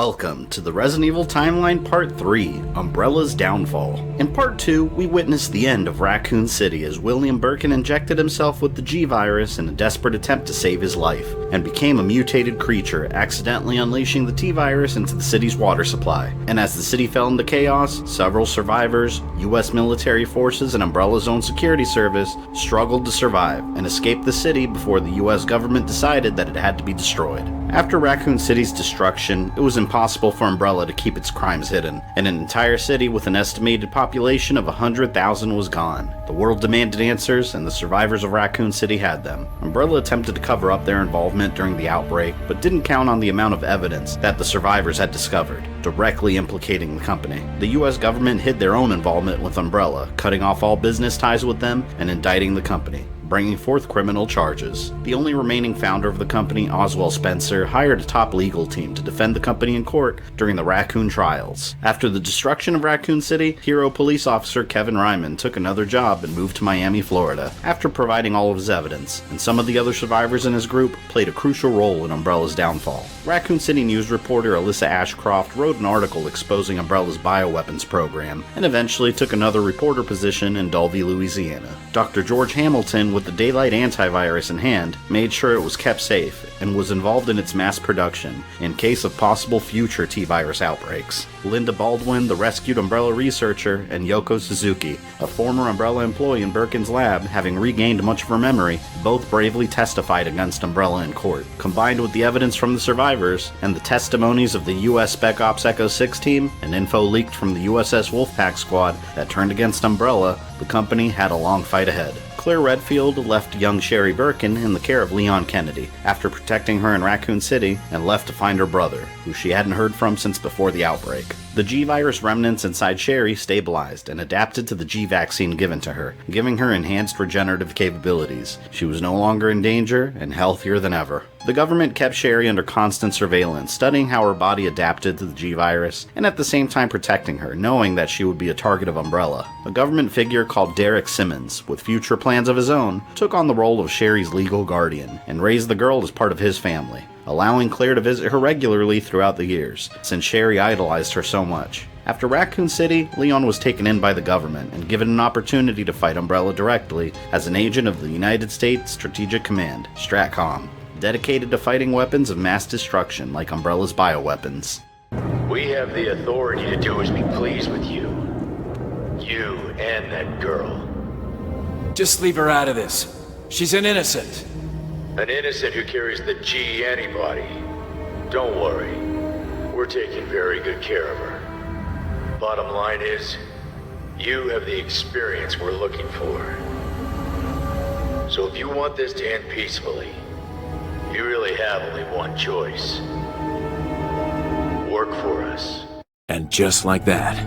Welcome to the Resident Evil Timeline Part 3, Umbrella's Downfall. In Part 2, we witnessed the end of Raccoon City as William Birkin injected himself with the G-Virus in a desperate attempt to save his life, and became a mutated creature, accidentally unleashing the T-Virus into the city's water supply. And as the city fell into chaos, several survivors, US military forces, and Umbrella's own security service struggled to survive and escape the city before the US government decided that it had to be destroyed. After Raccoon City's destruction, it was impossible for Umbrella to keep its crimes hidden, and an entire city with an estimated population of 100,000 was gone. The world demanded answers, and the survivors of Raccoon City had them. Umbrella attempted to cover up their involvement during the outbreak, but didn't count on the amount of evidence that the survivors had discovered, directly implicating the company. The US government hid their own involvement with Umbrella, cutting off all business ties with them and indicting the company, bringing forth criminal charges. The only remaining founder of the company, Oswald Spencer, hired a top legal team to defend the company in court during the Raccoon trials. After the destruction of Raccoon City, hero police officer Kevin Ryman took another job and moved to Miami, Florida, after providing all of his evidence, and some of the other survivors in his group played a crucial role in Umbrella's downfall. Raccoon City news reporter Alyssa Ashcroft wrote an article exposing Umbrella's bioweapons program, and eventually took another reporter position in Duvall, Louisiana. Dr. George Hamilton, with the Daylight antivirus in hand, made sure it was kept safe and was involved in its mass production in case of possible future T-virus outbreaks. Linda Baldwin, the rescued Umbrella researcher, and Yoko Suzuki, a former Umbrella employee in Birkin's lab, having regained much of her memory, both bravely testified against Umbrella in court. Combined with the evidence from the survivors and the testimonies of the US Spec Ops Echo 6 team and info leaked from the USS Wolfpack squad that turned against Umbrella, the company had a long fight ahead. Claire Redfield left young Sherry Birkin in the care of Leon Kennedy after protecting her in Raccoon City, and left to find her brother, who she hadn't heard from since before the outbreak. The G-virus remnants inside Sherry stabilized and adapted to the G-vaccine given to her, giving her enhanced regenerative capabilities. She was no longer in danger and healthier than ever. The government kept Sherry under constant surveillance, studying how her body adapted to the G-virus, and at the same time protecting her, knowing that she would be a target of Umbrella. A government figure called Derek Simmons, with future plans of his own, took on the role of Sherry's legal guardian, and raised the girl as part of his family, allowing Claire to visit her regularly throughout the years, since Sherry idolized her so much. After Raccoon City, Leon was taken in by the government and given an opportunity to fight Umbrella directly as an agent of the United States Strategic Command, STRATCOM, dedicated to fighting weapons of mass destruction like Umbrella's bioweapons. We have the authority to do as we please with you. You and that girl. Just leave her out of this. She's an innocent. An innocent who carries the G antibody. Don't worry. We're taking very good care of her. Bottom line is, you have the experience we're looking for. So if you want this to end peacefully, you really have only one choice. Work for us. And just like that,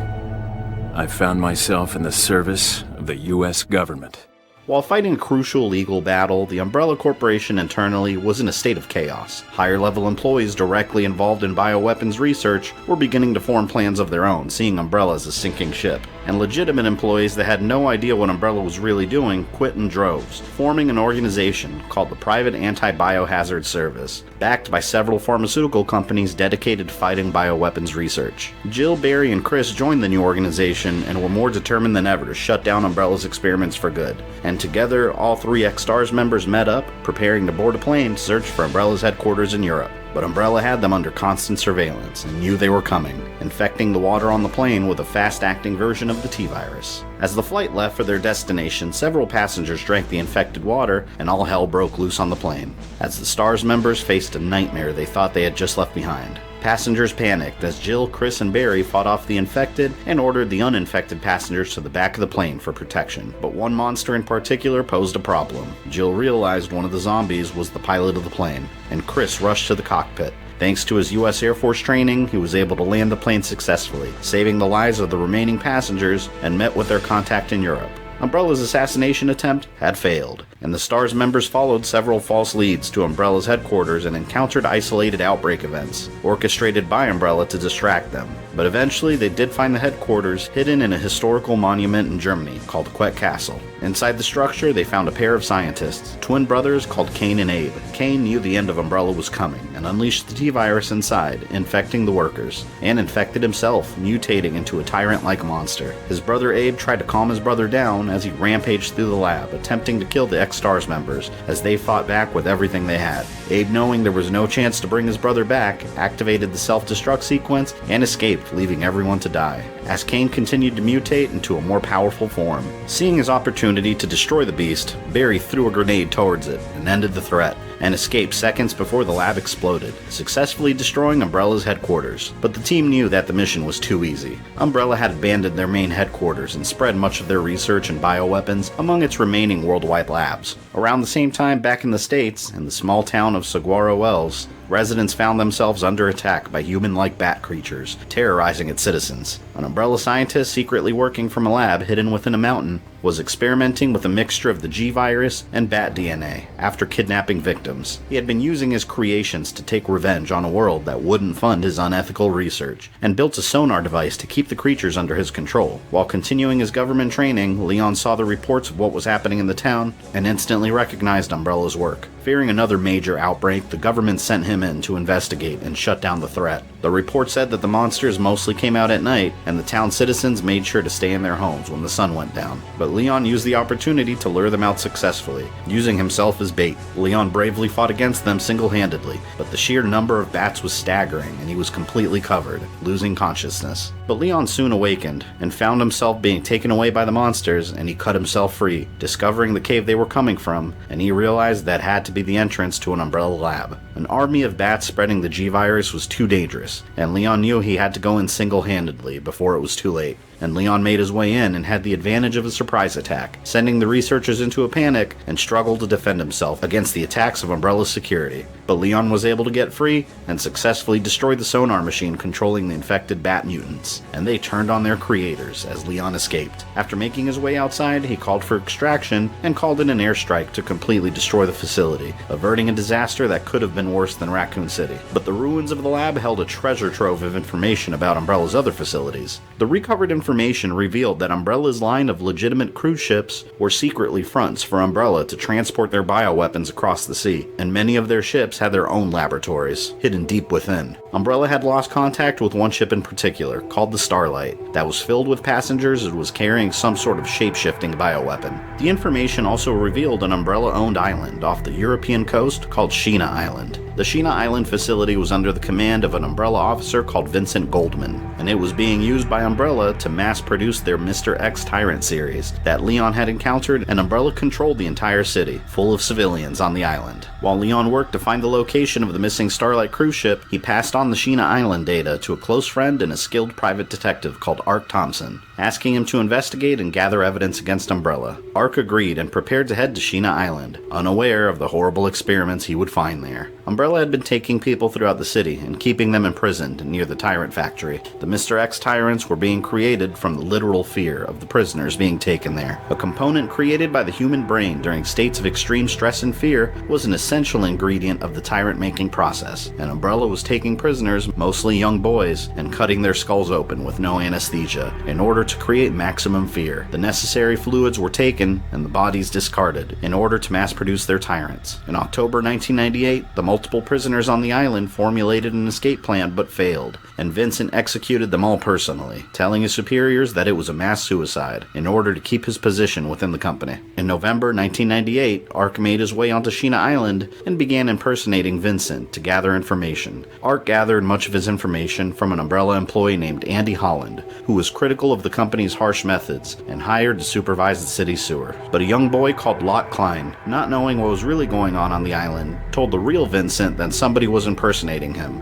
I found myself in the service of the US government. While fighting a crucial legal battle, the Umbrella Corporation internally was in a state of chaos. Higher-level employees directly involved in bioweapons research were beginning to form plans of their own, seeing Umbrella as a sinking ship. And legitimate employees that had no idea what Umbrella was really doing quit in droves, forming an organization called the Private Anti-Biohazard Service, backed by several pharmaceutical companies dedicated to fighting bioweapons research. Jill, Barry, and Chris joined the new organization and were more determined than ever to shut down Umbrella's experiments for good. And together, all three X-Stars members met up, preparing to board a plane to search for Umbrella's headquarters in Europe. But Umbrella had them under constant surveillance and knew they were coming, infecting the water on the plane with a fast-acting version of the T-virus. As the flight left for their destination, several passengers drank the infected water, and all hell broke loose on the plane, as the STARS members faced a nightmare they thought they had just left behind. Passengers panicked as Jill, Chris, and Barry fought off the infected and ordered the uninfected passengers to the back of the plane for protection. But one monster in particular posed a problem. Jill realized one of the zombies was the pilot of the plane, and Chris rushed to the cockpit. Thanks to his US Air Force training, he was able to land the plane successfully, saving the lives of the remaining passengers, and met with their contact in Europe. Umbrella's assassination attempt had failed, and the STARS members followed several false leads to Umbrella's headquarters and encountered isolated outbreak events, orchestrated by Umbrella to distract them. But eventually they did find the headquarters hidden in a historical monument in Germany called Quet Castle. Inside the structure they found a pair of scientists, twin brothers called Cain and Abe. Cain knew the end of Umbrella was coming and unleashed the T-virus inside, infecting the workers, and infected himself, mutating into a tyrant-like monster. His brother Abe tried to calm his brother down as he rampaged through the lab, attempting to kill the X-Stars members as they fought back with everything they had. Abe, knowing there was no chance to bring his brother back, activated the self-destruct sequence and escaped, leaving everyone to die, as Cain continued to mutate into a more powerful form. Seeing his opportunity to destroy the beast, Barry threw a grenade towards it and ended the threat, and escaped seconds before the lab exploded, successfully destroying Umbrella's headquarters. But the team knew that the mission was too easy. Umbrella had abandoned their main headquarters and spread much of their research and bioweapons among its remaining worldwide labs. Around the same time back in the States, in the small town of Saguaro Wells, residents found themselves under attack by human-like bat creatures, terrorizing its citizens. An Umbrella scientist secretly working from a lab hidden within a mountain was experimenting with a mixture of the G-virus and bat DNA after kidnapping victims. He had been using his creations to take revenge on a world that wouldn't fund his unethical research, and built a sonar device to keep the creatures under his control. While continuing his government training, Leon saw the reports of what was happening in the town and instantly recognized Umbrella's work. Fearing another major outbreak, the government sent him in to investigate and shut down the threat. The report said that the monsters mostly came out at night, and the town citizens made sure to stay in their homes when the sun went down. But Leon used the opportunity to lure them out successfully, using himself as bait. Leon bravely fought against them single-handedly, but the sheer number of bats was staggering, and he was completely covered, losing consciousness. But Leon soon awakened, and found himself being taken away by the monsters, and he cut himself free, discovering the cave they were coming from, and he realized that had to be the entrance to an Umbrella lab. An army of bats spreading the G-virus was too dangerous, and Leon knew he had to go in single-handedly before it was too late. And Leon made his way in and had the advantage of a surprise attack, sending the researchers into a panic and struggled to defend himself against the attacks of Umbrella's security. But Leon was able to get free and successfully destroy the sonar machine controlling the infected bat mutants, and they turned on their creators as Leon escaped. After making his way outside, he called for extraction and called in an airstrike to completely destroy the facility, averting a disaster that could have been worse than Raccoon City. But the ruins of the lab held a treasure trove of information about Umbrella's other facilities. The recovered information revealed that Umbrella's line of legitimate cruise ships were secretly fronts for Umbrella to transport their bioweapons across the sea, and many of their ships had their own laboratories, hidden deep within. Umbrella had lost contact with one ship in particular, called the Starlight, that was filled with passengers and was carrying some sort of shape-shifting bioweapon. The information also revealed an Umbrella-owned island off the European coast called Sheena Island. The Sheena Island facility was under the command of an Umbrella officer called Vincent Goldman, and it was being used by Umbrella to mass-produce their Mr. X Tyrant series that Leon had encountered, and Umbrella controlled the entire city, full of civilians on the island. While Leon worked to find the location of the missing Starlight cruise ship, he passed on the Sheena Island data to a close friend and a skilled private detective called Ark Thompson, asking him to investigate and gather evidence against Umbrella. Ark agreed and prepared to head to Sheena Island, unaware of the horrible experiments he would find there. Umbrella had been taking people throughout the city and keeping them imprisoned near the Tyrant factory. The Mr. X Tyrants were being created from the literal fear of the prisoners being taken there. A component created by the human brain during states of extreme stress and fear was an essential ingredient of the tyrant-making process, and Umbrella was taking prisoners, mostly young boys, and cutting their skulls open with no anesthesia in order to create maximum fear. The necessary fluids were taken and the bodies discarded in order to mass-produce their tyrants. In October 1998, the multiple prisoners on the island formulated an escape plan but failed, and Vincent executed them all personally, telling his superiors that it was a mass suicide in order to keep his position within the company. In November 1998, Ark made his way onto Sheena Island and began impersonating Vincent to gather information. Ark gathered much of his information from an Umbrella employee named Andy Holland, who was critical of the company's harsh methods and hired to supervise the city sewer. But a young boy called Lot Klein, not knowing what was really going on the island, told the real Vincent that somebody was impersonating him.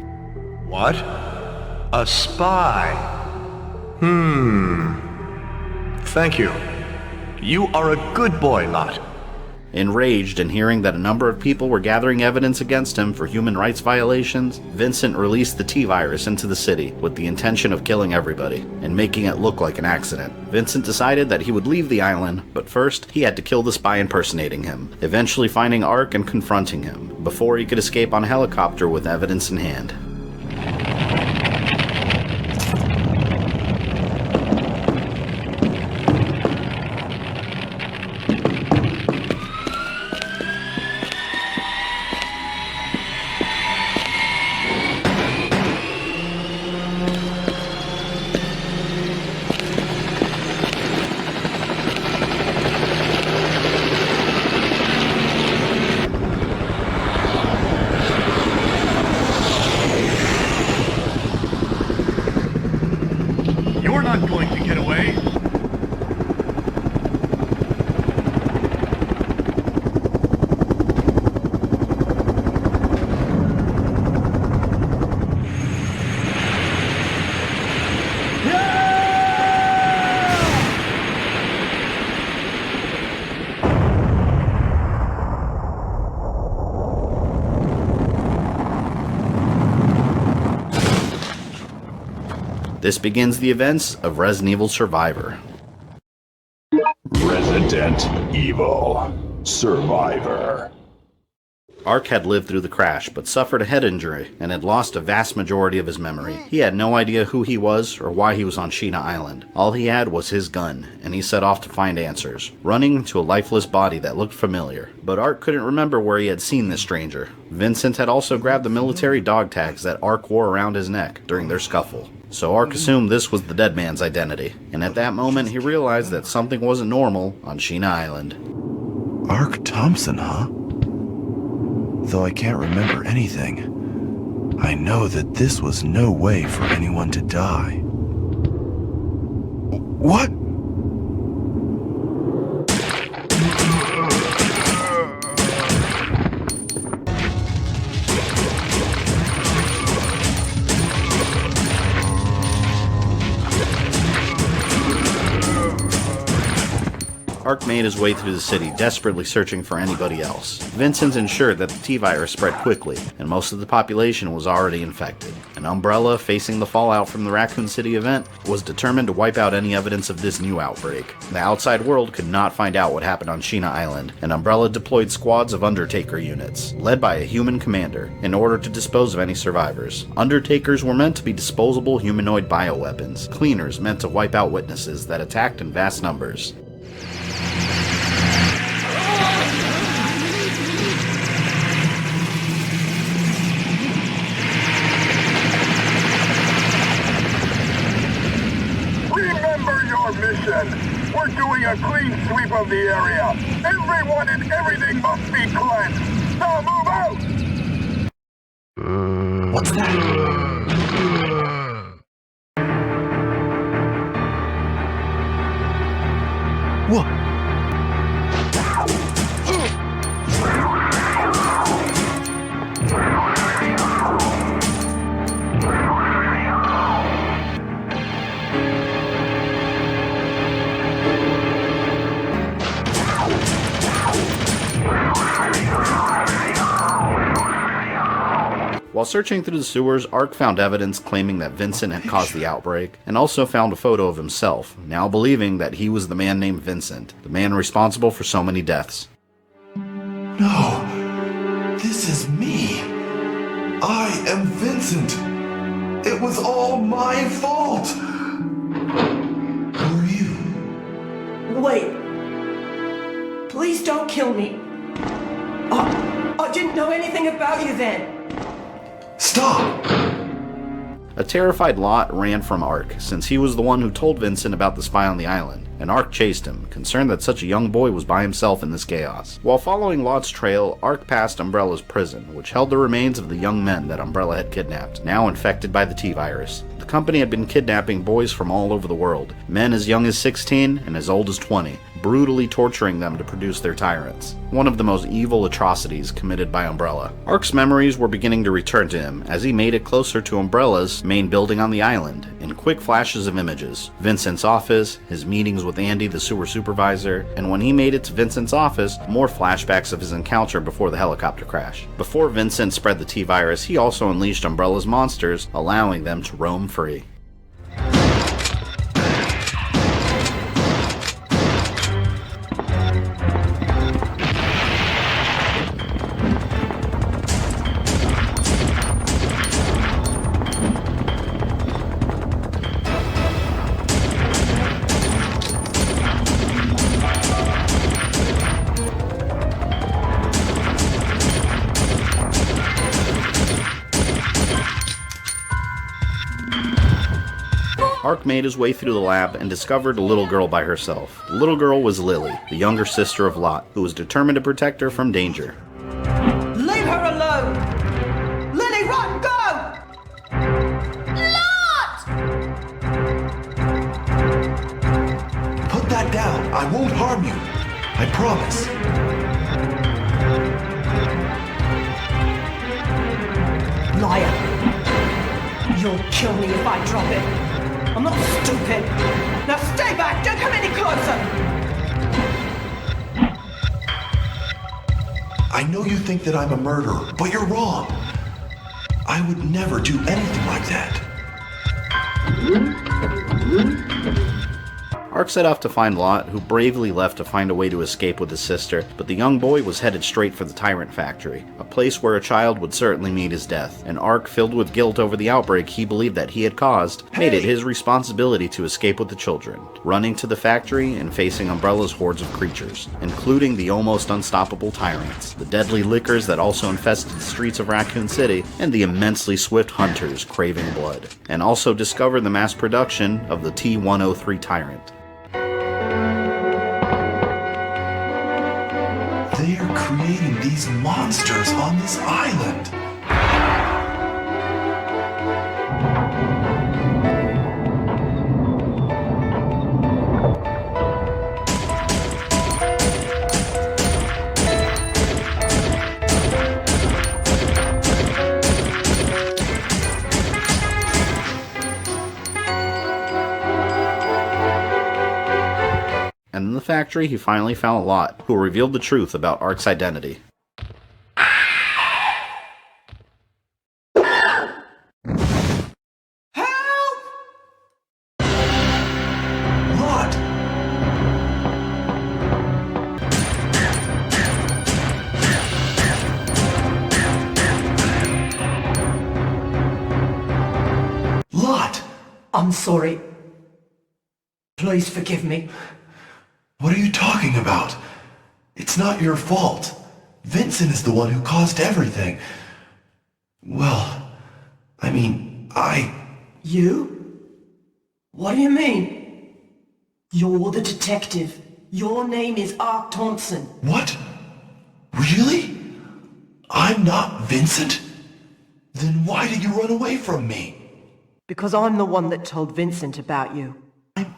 What? A spy? Thank you. You are a good boy, Lot. Enraged and hearing that a number of people were gathering evidence against him for human rights violations, Vincent released the T-virus into the city with the intention of killing everybody and making it look like an accident. Vincent decided that he would leave the island, but first he had to kill the spy impersonating him, eventually finding Ark and confronting him, before he could escape on a helicopter with evidence in hand. You're not going to get away. This begins the events of Resident Evil Survivor. Resident Evil Survivor. Ark had lived through the crash, but suffered a head injury and had lost a vast majority of his memory. He had no idea who he was or why he was on Sheena Island. All he had was his gun, and he set off to find answers, running to a lifeless body that looked familiar. But Ark couldn't remember where he had seen this stranger. Vincent had also grabbed the military dog tags that Ark wore around his neck during their scuffle. So Ark assumed this was the dead man's identity, and at that moment he realized that something wasn't normal on Sheena Island. Ark Thompson, huh? Though I can't remember anything, I know that this was no way for anyone to die. What? Ark made his way through the city, desperately searching for anybody else. Vincent ensured that the T-virus spread quickly, and most of the population was already infected. And Umbrella, facing the fallout from the Raccoon City event, was determined to wipe out any evidence of this new outbreak. The outside world could not find out what happened on Sheena Island, and Umbrella deployed squads of Undertaker units, led by a human commander, in order to dispose of any survivors. Undertakers were meant to be disposable humanoid bioweapons, cleaners meant to wipe out witnesses that attacked in vast numbers. We're doing a clean sweep of the area. Everyone and everything must be cleansed. Now move out! What's that? What? While searching through the sewers, Ark found evidence claiming that Vincent had caused the outbreak, and also found a photo of himself, now believing that he was the man named Vincent, the man responsible for so many deaths. No, this is me. I am Vincent. It was all my fault. Who are you? Wait. Please don't kill me. I didn't know anything about you then. Stop! A terrified Lot ran from Ark, since he was the one who told Vincent about the spy on the island, and Ark chased him, concerned that such a young boy was by himself in this chaos. While following Lot's trail, Ark passed Umbrella's prison, which held the remains of the young men that Umbrella had kidnapped, now infected by the T-virus. The company had been kidnapping boys from all over the world, men as young as 16 and as old as 20, brutally torturing them to produce their tyrants. One of the most evil atrocities committed by Umbrella. Ark's memories were beginning to return to him as he made it closer to Umbrella's main building on the island, in quick flashes of images. Vincent's office, his meetings with Andy, the sewer supervisor, and when he made it to Vincent's office, more flashbacks of his encounter before the helicopter crash. Before Vincent spread the T-virus, he also unleashed Umbrella's monsters, allowing them to roam free. Ark made his way through the lab and discovered a little girl by herself. The little girl was Lily, the younger sister of Lot, who was determined to protect her from danger. Leave her alone! Lily, run, go! Lot! I won't harm you. I promise. Liar. You'll kill me if I drop it. I'm not stupid. Now stay back. Don't come any closer. I know you think that I'm a murderer, but you're wrong. I would never do anything like that. Ark set off to find Lot, who bravely left to find a way to escape with his sister, but the young boy was headed straight for the Tyrant Factory, a place where a child would certainly meet his death, and Ark, filled with guilt over the outbreak he believed that he had caused, made it his responsibility to escape with the children, running to the factory and facing Umbrella's hordes of creatures, including the almost unstoppable Tyrants, the deadly lickers that also infested the streets of Raccoon City, and the immensely swift hunters craving blood, and also discover the mass production of the T-103 Tyrant. They are creating these monsters on this island. And in the factory, he finally found Lot, who revealed the truth about Ark's identity. Help! Lot! Lot! I'm sorry. Please forgive me. What are you talking about? It's not your fault. Vincent is the one who caused everything. Well, I mean, You? What do you mean? You're the detective. Your name is Ark Thompson. What? Really? I'm not Vincent? Then why did you run away from me? Because I'm the one that told Vincent about you.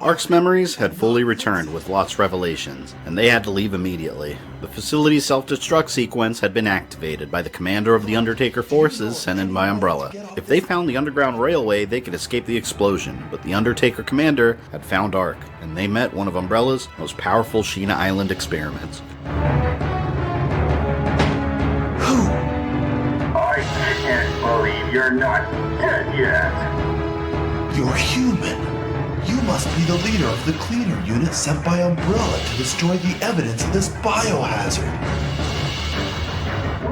Ark's memories had fully returned with Lot's revelations, and they had to leave immediately. The facility's self-destruct sequence had been activated by the commander of the Undertaker forces sent in by Umbrella. If they found the underground railway, they could escape the explosion, but the Undertaker commander had found Ark, and they met one of Umbrella's most powerful Sheena Island experiments. Who? I can't believe you're not dead yet. You're human. You must be the leader of the cleaner unit sent by Umbrella to destroy the evidence of this biohazard.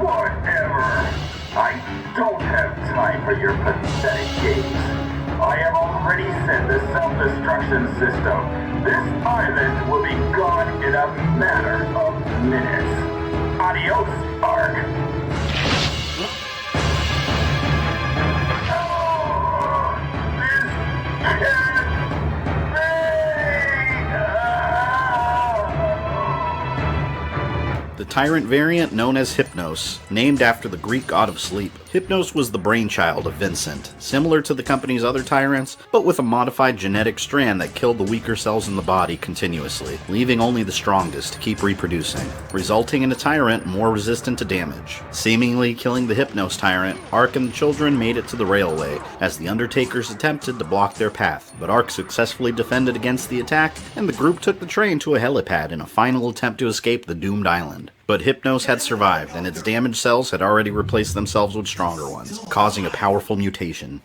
Whatever. I don't have time for your pathetic games. I have already sent the self-destruction system. This island will be gone in a matter of minutes. Adios, Ark. The Tyrant variant known as Hypnos, named after the Greek god of sleep. Hypnos was the brainchild of Vincent, similar to the company's other Tyrants, but with a modified genetic strand that killed the weaker cells in the body continuously, leaving only the strongest to keep reproducing, resulting in a Tyrant more resistant to damage. Seemingly killing the Hypnos Tyrant, Ark and the children made it to the railway, as the Undertakers attempted to block their path, but Ark successfully defended against the attack, and the group took the train to a helipad in a final attempt to escape the doomed island. But Hypnos had survived, and its damaged cells had already replaced themselves with stronger ones, causing a powerful mutation.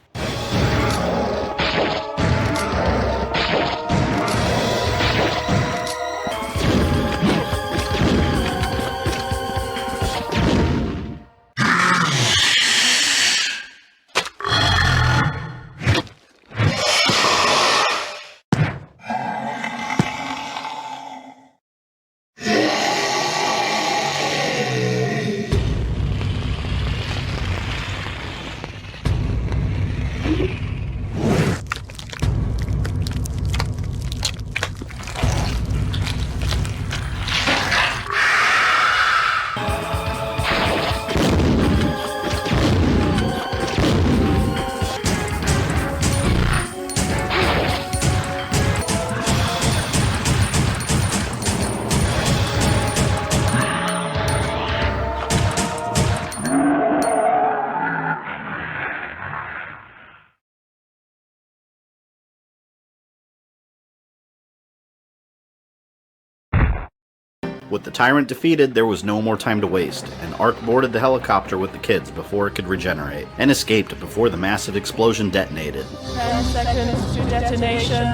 With the tyrant defeated, there was no more time to waste, and Ark boarded the helicopter with the kids before it could regenerate, and escaped before the massive explosion detonated. 10 seconds to detonation.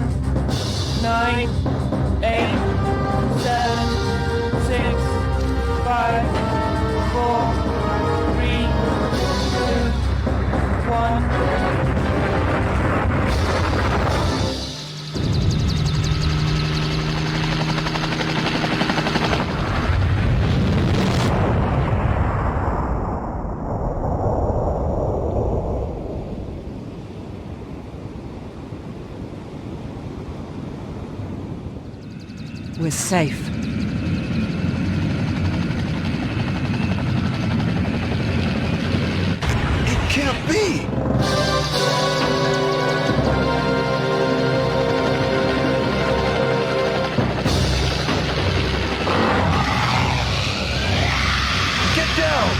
9, 8, 7, 6, 5, 4, 3, 2, 1. We're safe. It can't be! Get down!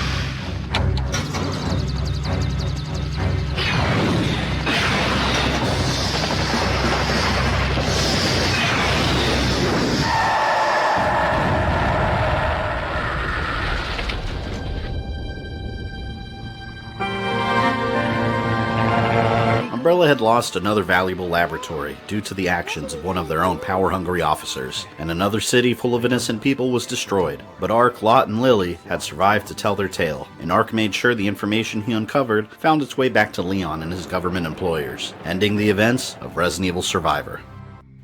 Umbrella had lost another valuable laboratory due to the actions of one of their own power-hungry officers, and another city full of innocent people was destroyed. But Ark, Lot, and Lily had survived to tell their tale, and Ark made sure the information he uncovered found its way back to Leon and his government employers, ending the events of Resident Evil Survivor.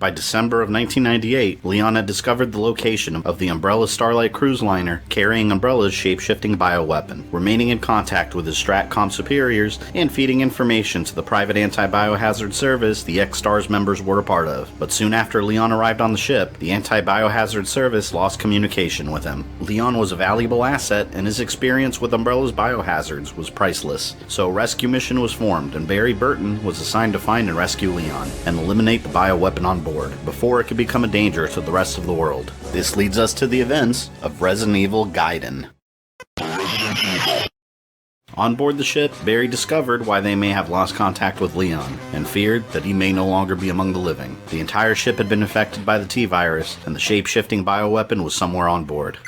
By December of 1998, Leon had discovered the location of the Umbrella Starlight cruise liner carrying Umbrella's shape-shifting bioweapon, remaining in contact with his STRATCOM superiors and feeding information to the private anti-biohazard service the X-STARS members were a part of. But soon after Leon arrived on the ship, the anti-biohazard service lost communication with him. Leon was a valuable asset, and his experience with Umbrella's biohazards was priceless. So a rescue mission was formed, and Barry Burton was assigned to find and rescue Leon, and eliminate the bioweapon on board before it could become a danger to the rest of the world. This leads us to the events of Resident Evil Gaiden. On board the ship, Barry discovered why they may have lost contact with Leon, and feared that he may no longer be among the living. The entire ship had been infected by the T-virus, and the shape-shifting bioweapon was somewhere on board.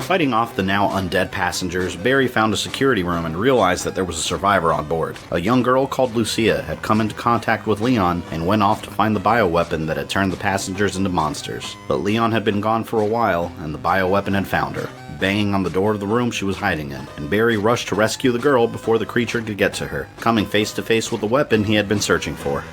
Fighting off the now undead passengers, Barry found a security room and realized that there was a survivor on board. A young girl called Lucia had come into contact with Leon and went off to find the bioweapon that had turned the passengers into monsters. But Leon had been gone for a while, and the bioweapon had found her, banging on the door of the room she was hiding in, and Barry rushed to rescue the girl before the creature could get to her, coming face to face with the weapon he had been searching for.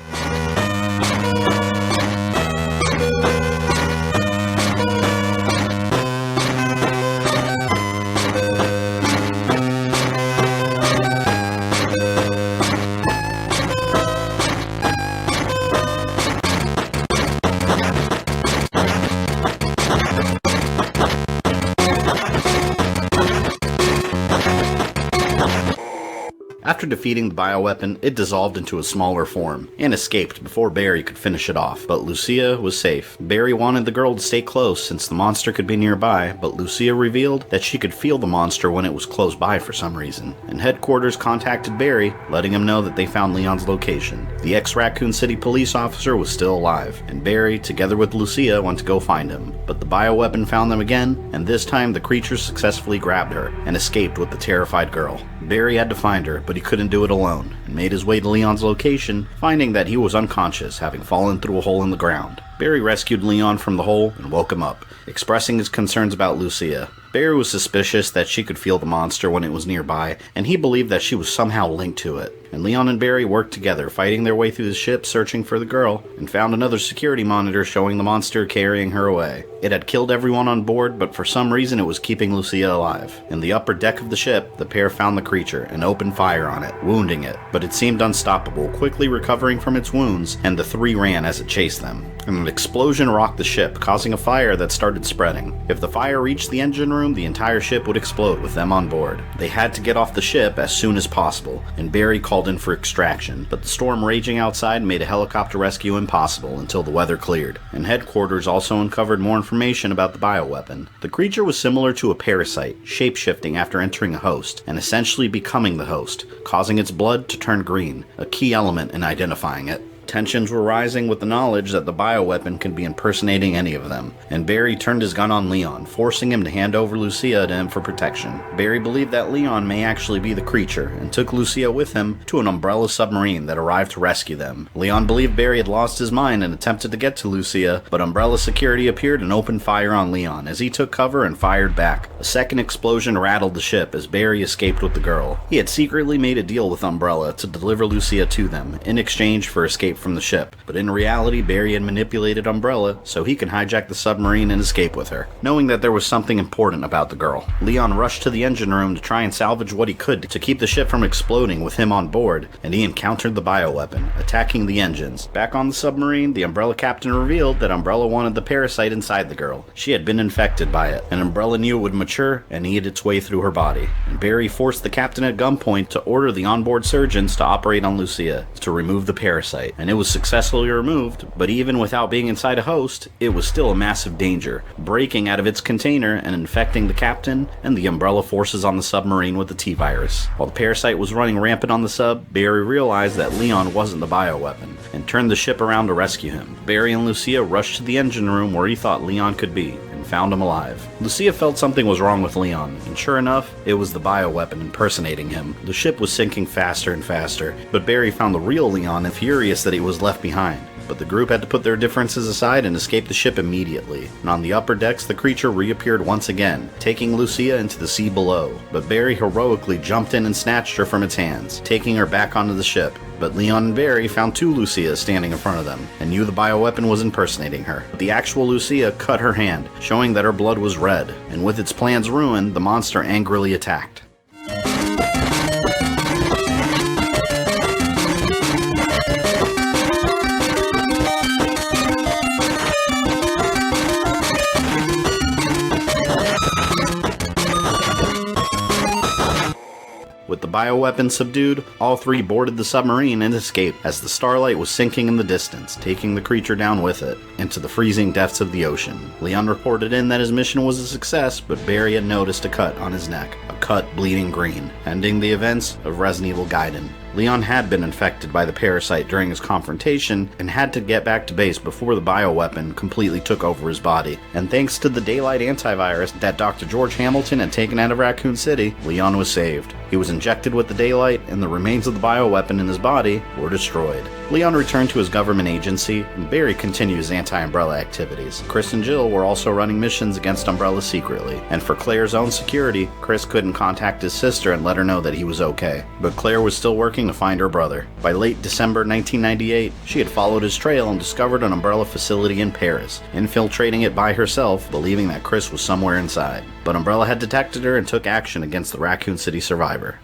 After defeating the bioweapon, it dissolved into a smaller form, and escaped before Barry could finish it off, but Lucia was safe. Barry wanted the girl to stay close since the monster could be nearby, but Lucia revealed that she could feel the monster when it was close by for some reason, and headquarters contacted Barry, letting him know that they found Leon's location. The ex-Raccoon City police officer was still alive, and Barry, together with Lucia, went to go find him, but the bioweapon found them again, and this time the creature successfully grabbed her, and escaped with the terrified girl. Barry had to find her, but he couldn't do it alone, and made his way to Leon's location, finding that he was unconscious, having fallen through a hole in the ground. Barry rescued Leon from the hole and woke him up, expressing his concerns about Lucia. Barry was suspicious that she could feel the monster when it was nearby, and he believed that she was somehow linked to it. And Leon and Barry worked together, fighting their way through the ship searching for the girl, and found another security monitor showing the monster carrying her away. It had killed everyone on board, but for some reason it was keeping Lucia alive. In the upper deck of the ship, the pair found the creature and opened fire on it, wounding it, but it seemed unstoppable, quickly recovering from its wounds, and the three ran as it chased them. And an explosion rocked the ship, causing a fire that started spreading. If the fire reached the engine room, the entire ship would explode with them on board. They had to get off the ship as soon as possible, and Barry called called in for extraction, but the storm raging outside made a helicopter rescue impossible until the weather cleared, and headquarters also uncovered more information about the bioweapon. The creature was similar to a parasite, shape-shifting after entering a host, and essentially becoming the host, causing its blood to turn green, a key element in identifying it. Tensions were rising with the knowledge that the bioweapon could be impersonating any of them, and Barry turned his gun on Leon, forcing him to hand over Lucia to him for protection. Barry believed that Leon may actually be the creature, and took Lucia with him to an Umbrella submarine that arrived to rescue them. Leon believed Barry had lost his mind and attempted to get to Lucia, but Umbrella security appeared and opened fire on Leon as he took cover and fired back. A second explosion rattled the ship as Barry escaped with the girl. He had secretly made a deal with Umbrella to deliver Lucia to them, in exchange for escape from the ship, but in reality Barry had manipulated Umbrella so he can hijack the submarine and escape with her. Knowing that there was something important about the girl, Leon rushed to the engine room to try and salvage what he could to keep the ship from exploding with him on board, and he encountered the bioweapon, attacking the engines. Back on the submarine, the Umbrella captain revealed that Umbrella wanted the parasite inside the girl. She had been infected by it, and Umbrella knew it would mature and eat its way through her body. And Barry forced the captain at gunpoint to order the onboard surgeons to operate on Lucia to remove the parasite, and it was successfully removed, but even without being inside a host, it was still a massive danger, breaking out of its container and infecting the captain and the Umbrella forces on the submarine with the T-virus. While the parasite was running rampant on the sub, Barry realized that Leon wasn't the bioweapon, and turned the ship around to rescue him. Barry and Lucia rushed to the engine room where he thought Leon could be, and found him alive. Lucia felt something was wrong with Leon, and sure enough, it was the bioweapon impersonating him. The ship was sinking faster and faster, but Barry found the real Leon and furious that he was left behind. But the group had to put their differences aside and escape the ship immediately. And on the upper decks, the creature reappeared once again, taking Lucia into the sea below. But Barry heroically jumped in and snatched her from its hands, taking her back onto the ship. But Leon and Barry found two Lucias standing in front of them, and knew the bioweapon was impersonating her. But the actual Lucia cut her hand, showing that her blood was red, and with its plans ruined, the monster angrily attacked. With the bioweapon subdued, all three boarded the submarine and escaped as the Starlight was sinking in the distance, taking the creature down with it, into the freezing depths of the ocean. Leon reported in that his mission was a success, but Barry had noticed a cut on his neck, a cut bleeding green, ending the events of Resident Evil Gaiden. Leon had been infected by the parasite during his confrontation and had to get back to base before the bioweapon completely took over his body. And thanks to the Daylight antivirus that Dr. George Hamilton had taken out of Raccoon City, Leon was saved. He was injected with the Daylight, and the remains of the bioweapon in his body were destroyed. Leon returned to his government agency, and Barry continued his anti-Umbrella activities. Chris and Jill were also running missions against Umbrella secretly, and for Claire's own security, Chris couldn't contact his sister and let her know that he was okay. But Claire was still working to find her brother. By late December 1998, she had followed his trail and discovered an Umbrella facility in Paris, infiltrating it by herself, believing that Chris was somewhere inside. But Umbrella had detected her and took action against the Raccoon City survivor.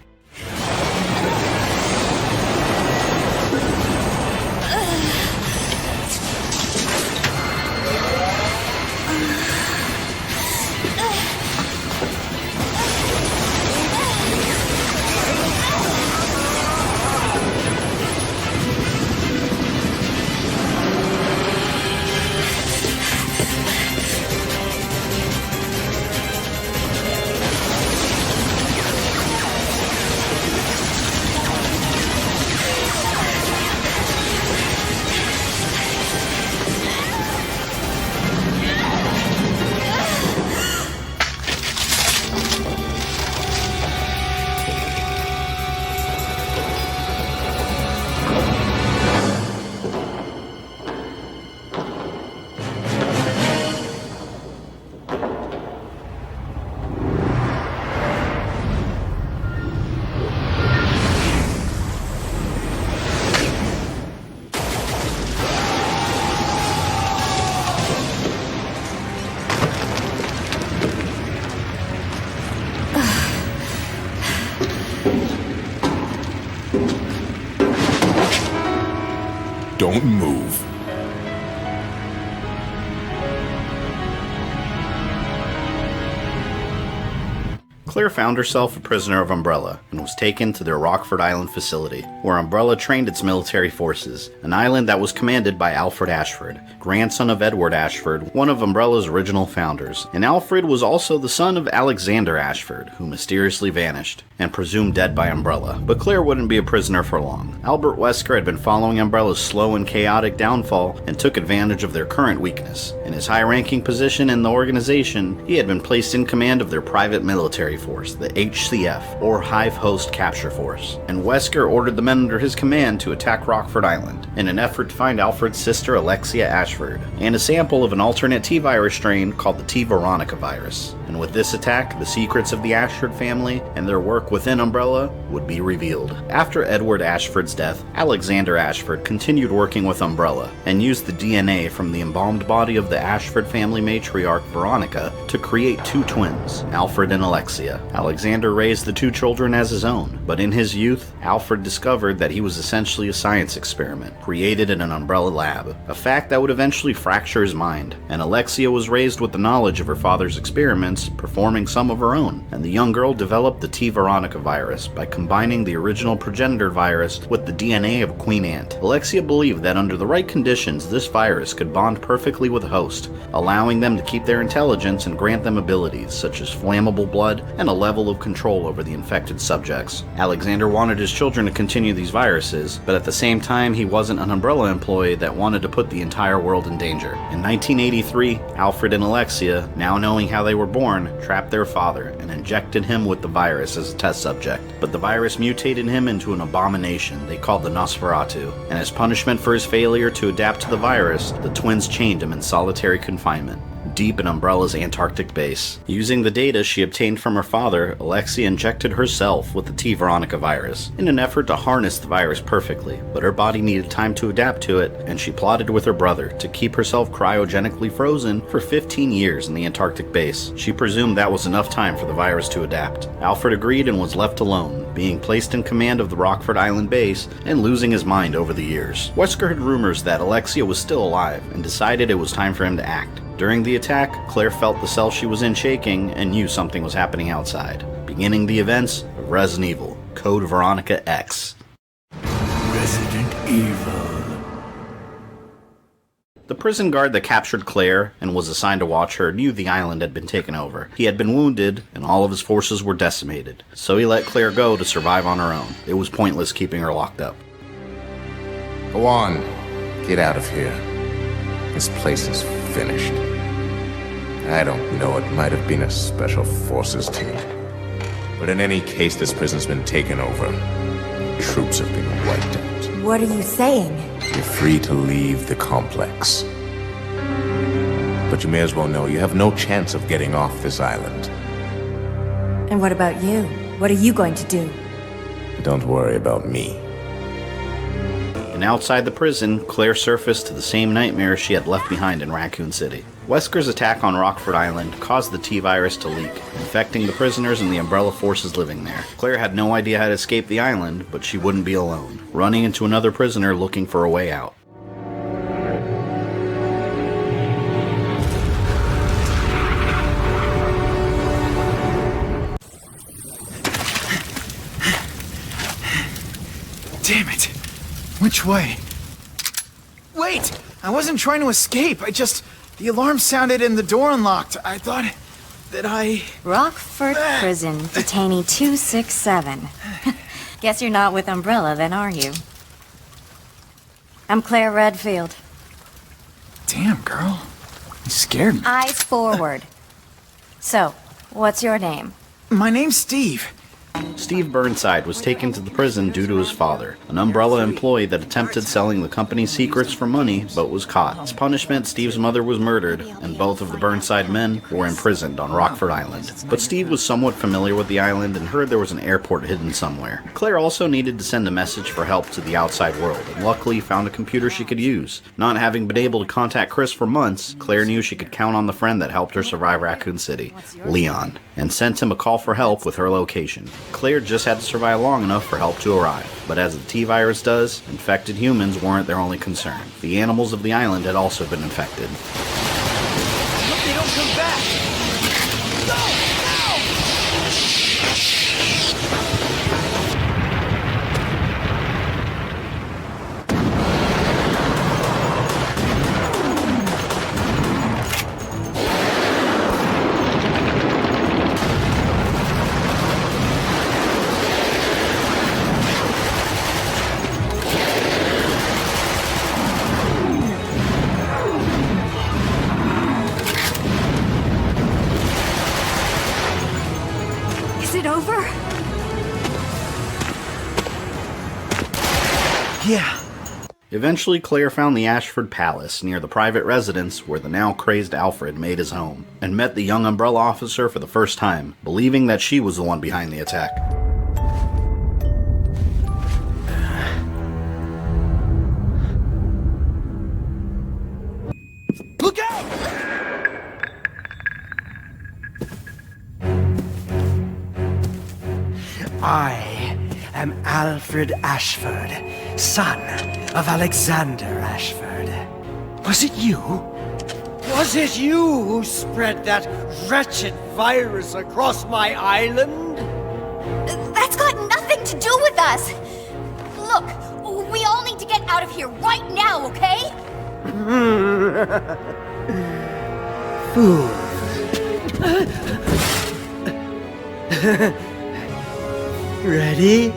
Don't move. Claire found herself a prisoner of Umbrella and was taken to their Rockfort Island facility, where Umbrella trained its military forces, an island that was commanded by Alfred Ashford, grandson of Edward Ashford, one of Umbrella's original founders. And Alfred was also the son of Alexander Ashford, who mysteriously vanished, and presumed dead by Umbrella. But Claire wouldn't be a prisoner for long. Albert Wesker had been following Umbrella's slow and chaotic downfall and took advantage of their current weakness. In his high-ranking position in the organization, he had been placed in command of their private military force, the HCF, or Hive Host Capture Force, and Wesker ordered the men under his command to attack Rockfort Island in an effort to find Alfred's sister Alexia Ashford, and a sample of an alternate T-virus strain called the T. Veronica virus. And with this attack, the secrets of the Ashford family and their work within Umbrella would be revealed. After Edward Ashford's death, Alexander Ashford continued working with Umbrella and used the DNA from the embalmed body of the Ashford family matriarch Veronica to create two twins, Alfred and Alexia. Alexander raised the two children as his own, but in his youth, Alfred discovered that he was essentially a science experiment created in an Umbrella lab, a fact that would eventually fracture his mind, and Alexia was raised with the knowledge of her father's experiments, performing some of her own, and the young girl developed the T. Veronica virus by combining the original progenitor virus with the DNA of Queen Ant. Alexia believed that under the right conditions, this virus could bond perfectly with a host, allowing them to keep their intelligence and grant them abilities such as flammable blood and a level of control over the infected subjects. Alexander wanted his children to continue these viruses, but at the same time he wasn't an Umbrella employee that wanted to put the entire world in danger. In 1983, Alfred and Alexia, now knowing how they were born, trapped their father and injected him with the virus as a test subject. But the virus mutated him into an abomination they called the Nosferatu, and as punishment for his failure to adapt to the virus, the twins chained him in solitary confinement, deep in Umbrella's Antarctic base. Using the data she obtained from her father, Alexia injected herself with the T. Veronica virus in an effort to harness the virus perfectly, but her body needed time to adapt to it, and she plotted with her brother to keep herself cryogenically frozen for 15 years in the Antarctic base. She presumed that was enough time for the virus to adapt. Alfred agreed and was left alone, being placed in command of the Rockfort Island base and losing his mind over the years. Wesker heard rumors that Alexia was still alive and decided it was time for him to act. During the attack, Claire felt the cell she was in shaking and knew something was happening outside, beginning the events of Resident Evil, Code Veronica X. Resident Evil. The prison guard that captured Claire and was assigned to watch her knew the island had been taken over. He had been wounded, and all of his forces were decimated, so he let Claire go to survive on her own. It was pointless keeping her locked up. Go on. Get out of here. This place is finished. I don't know, it might have been a special forces team. But in any case, this prison's been taken over. Troops have been wiped out. What are you saying? You're free to leave the complex. But you may as well know you have no chance of getting off this island. And what about you? What are you going to do? Don't worry about me. And outside the prison, Claire surfaced to the same nightmare she had left behind in Raccoon City. Wesker's attack on Rockfort Island caused the T-virus to leak, infecting the prisoners and the Umbrella forces living there. Claire had no idea how to escape the island, but she wouldn't be alone, running into another prisoner looking for a way out. Damn it! Which way? Wait! I wasn't trying to escape, the alarm sounded and the door unlocked. I thought that I... Rockfort Prison, detainee 267. Guess you're not with Umbrella then, are you? I'm Claire Redfield. Damn, girl. You scared me. Eyes forward. So, what's your name? My name's Steve. Steve Burnside was taken to the prison due to his father, an Umbrella employee that attempted selling the company's secrets for money, but was caught. As punishment, Steve's mother was murdered, and both of the Burnside men were imprisoned on Rockfort Island. But Steve was somewhat familiar with the island and heard there was an airport hidden somewhere. Claire also needed to send a message for help to the outside world, and luckily found a computer she could use. Not having been able to contact Chris for months, Claire knew she could count on the friend that helped her survive Raccoon City, Leon, and sent him a call for help with her location. Claire just had to survive long enough for help to arrive, but as the T-virus does, infected humans weren't their only concern. The animals of the island had also been infected. I hope they don't come back! No! No! Yeah. Eventually, Claire found the Ashford Palace near the private residence where the now crazed Alfred made his home, and met the young Umbrella officer for the first time, believing that she was the one behind the attack. Look out! I am Alfred Ashford, son of Alexander Ashford. Was it you? Was it you who spread that wretched virus across my island? That's got nothing to do with us! Look, we all need to get out of here right now, okay? Fool. Ready?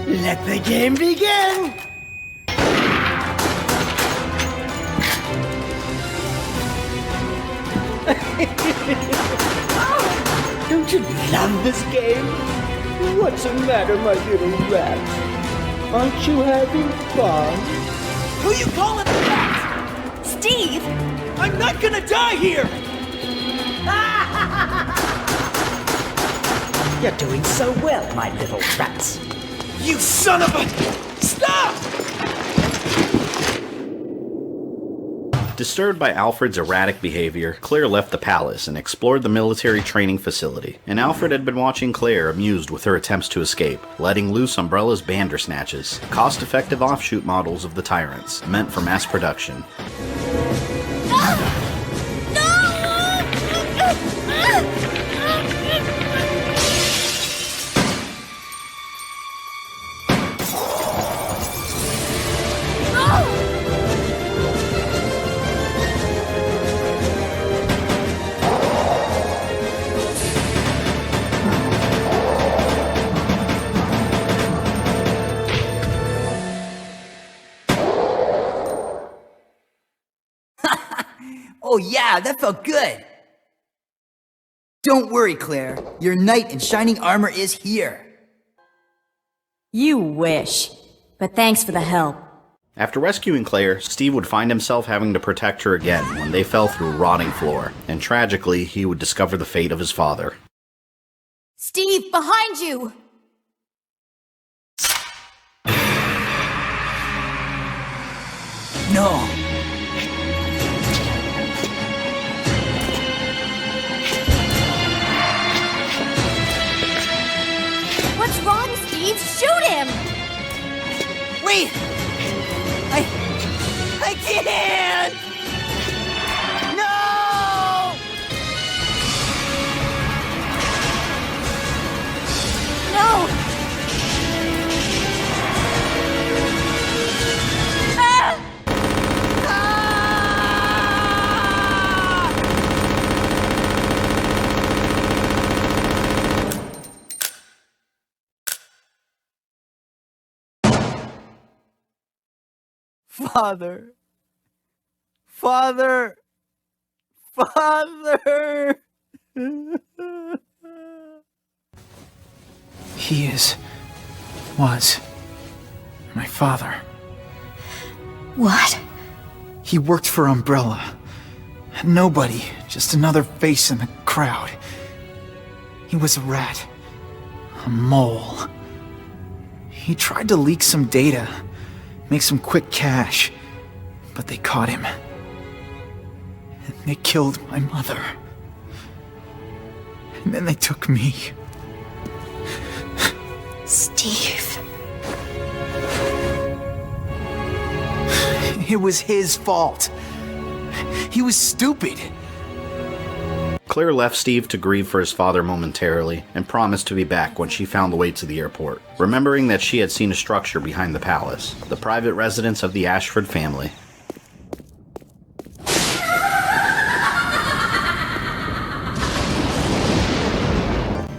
Let the game begin! Don't you love this game? What's the matter, my little rat? Aren't you having fun? Who you calling that? Steve! I'm not gonna die here! You're doing so well, my little rats. You son of a... Stop! Disturbed by Alfred's erratic behavior, Claire left the palace and explored the military training facility, and Alfred had been watching Claire amused with her attempts to escape, letting loose Umbrella's Bandersnatches, cost-effective offshoot models of the Tyrants, meant for mass production. Oh yeah, that felt good! Don't worry, Claire. Your knight in shining armor is here. You wish. But thanks for the help. After rescuing Claire, Steve would find himself having to protect her again when they fell through a rotting floor, and tragically, he would discover the fate of his father. Steve, behind you! No. What's wrong, Steve? Shoot him! Wait! I can't! No! No! Ah! Father. Father. Father. He was my father. What? He worked for Umbrella. Nobody, just another face in the crowd. He was a rat. A mole. He tried to leak some data, make some quick cash, but they caught him. And they killed my mother. And then they took me. Steve. It was his fault. He was stupid. Claire left Steve to grieve for his father momentarily, and promised to be back when she found the way to the airport, remembering that she had seen a structure behind the palace, the private residence of the Ashford family.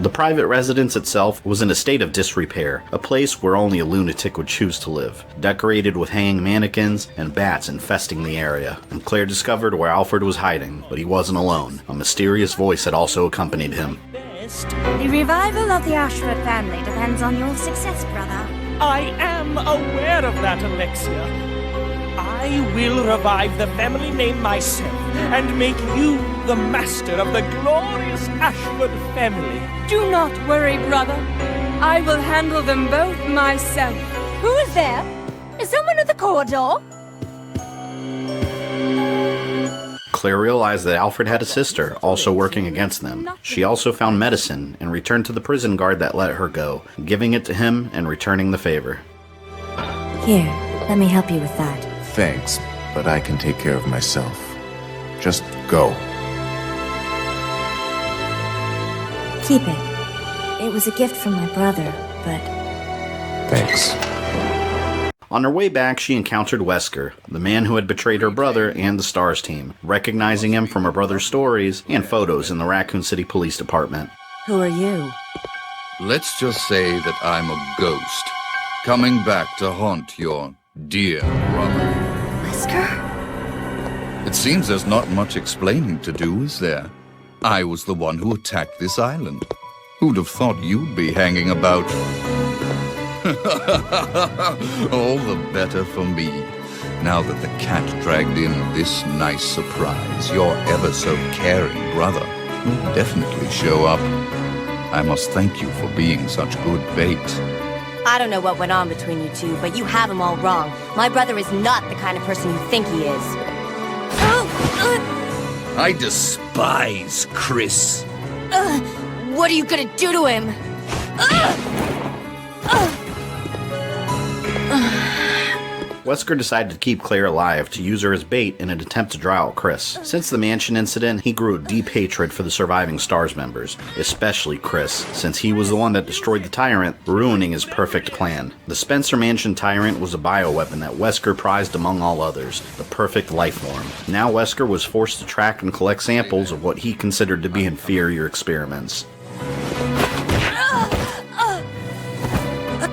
The private residence itself was in a state of disrepair, a place where only a lunatic would choose to live, decorated with hanging mannequins and bats infesting the area. And Claire discovered where Alfred was hiding, but he wasn't alone. A mysterious voice had also accompanied him. The revival of the Ashford family depends on your success, brother. I am aware of that, Alexia. I will revive the family name myself and make you the master of the glorious Ashford family. Do not worry, brother. I will handle them both myself. Who is there? Is someone at the corridor? Claire realized that Alfred had a sister, also working against them. She also found medicine and returned to the prison guard that let her go, giving it to him and returning the favor. Here, let me help you with that. Thanks, but I can take care of myself. Just go. Keep it. It was a gift from my brother, but... Thanks. On her way back, she encountered Wesker, the man who had betrayed her brother and the STARS team, recognizing him from her brother's stories and photos in the Raccoon City Police Department. Who are you? Let's just say that I'm a ghost, coming back to haunt your dear brother. Wesker? It seems there's not much explaining to do, is there? I was the one who attacked this island. Who'd have thought you'd be hanging about? All the better for me. Now that the cat dragged in this nice surprise, your ever so caring brother will definitely show up. I must thank you for being such good bait. I don't know what went on between you two, but you have him all wrong. My brother is not the kind of person you think he is. I despise Chris. What are you gonna do to him? Wesker decided to keep Claire alive to use her as bait in an attempt to draw out Chris. Since the mansion incident, he grew a deep hatred for the surviving STARS members, especially Chris, since he was the one that destroyed the Tyrant, ruining his perfect plan. The Spencer Mansion Tyrant was a bioweapon that Wesker prized among all others, the perfect life form. Now Wesker was forced to track and collect samples of what he considered to be inferior experiments.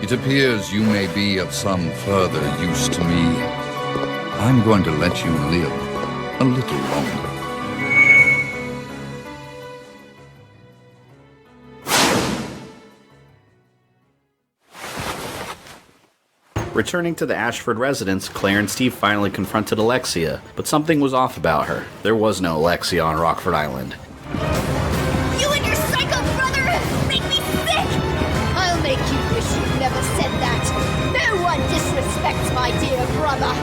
It appears you may be of some further use to me. I'm going to let you live a little longer. Returning to the Ashford residence, Claire and Steve finally confronted Alexia, but something was off about her. There was no Alexia on Rockfort Island. You and your psycho brother make me sick! I'll make you wish you'd never said that. No one disrespects my dear brother.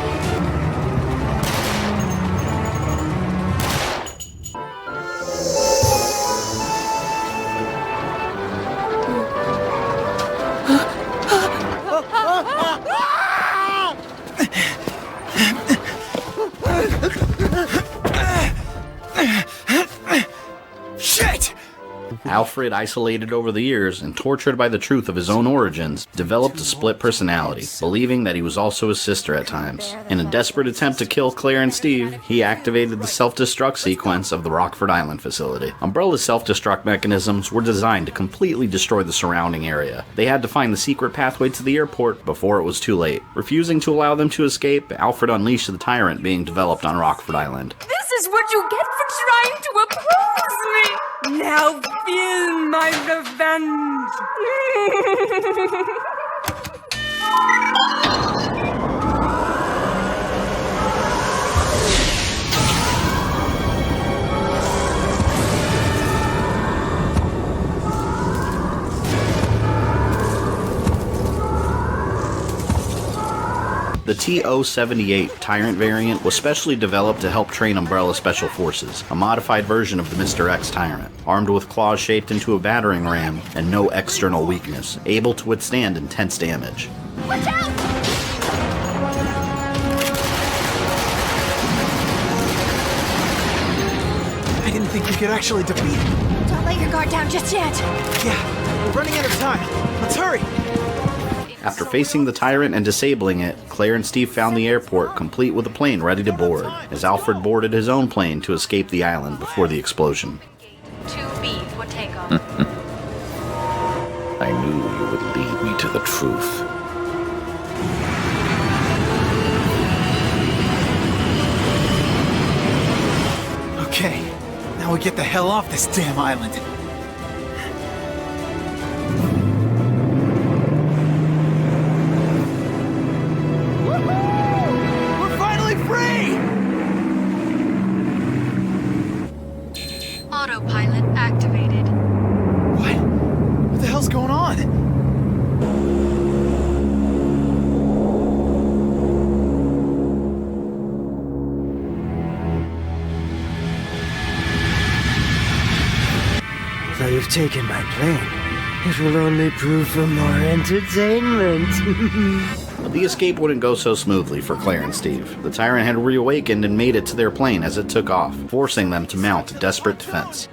Shit! Alfred, isolated over the years and tortured by the truth of his own origins, developed a split personality, believing that he was also his sister at times. In a desperate attempt to kill Claire and Steve, he activated the self-destruct sequence of the Rockfort Island facility. Umbrella's self-destruct mechanisms were designed to completely destroy the surrounding area. They had to find the secret pathway to the airport before it was too late. Refusing to allow them to escape, Alfred unleashed the Tyrant being developed on Rockfort Island. This is what you get for trying to oppose me! Now feel my revenge! The T-078 Tyrant variant was specially developed to help train Umbrella Special Forces, a modified version of the Mr. X Tyrant, armed with claws shaped into a battering ram and no external weakness, able to withstand intense damage. Watch out! I didn't think we could actually defeat it. Don't let your guard down just yet. Yeah, we're running out of time. Let's hurry! After facing the Tyrant and disabling it, Claire and Steve found the airport complete with a plane ready to board, as Alfred boarded his own plane to escape the island before the explosion. 2B for takeoff. I knew you would lead me to the truth. Okay, now we get the hell off this damn island. you've taken my plane, it will only prove for more entertainment. But the escape wouldn't go so smoothly for Claire and Steve. The Tyrant had reawakened and made it to their plane as it took off, forcing them to mount a desperate defense.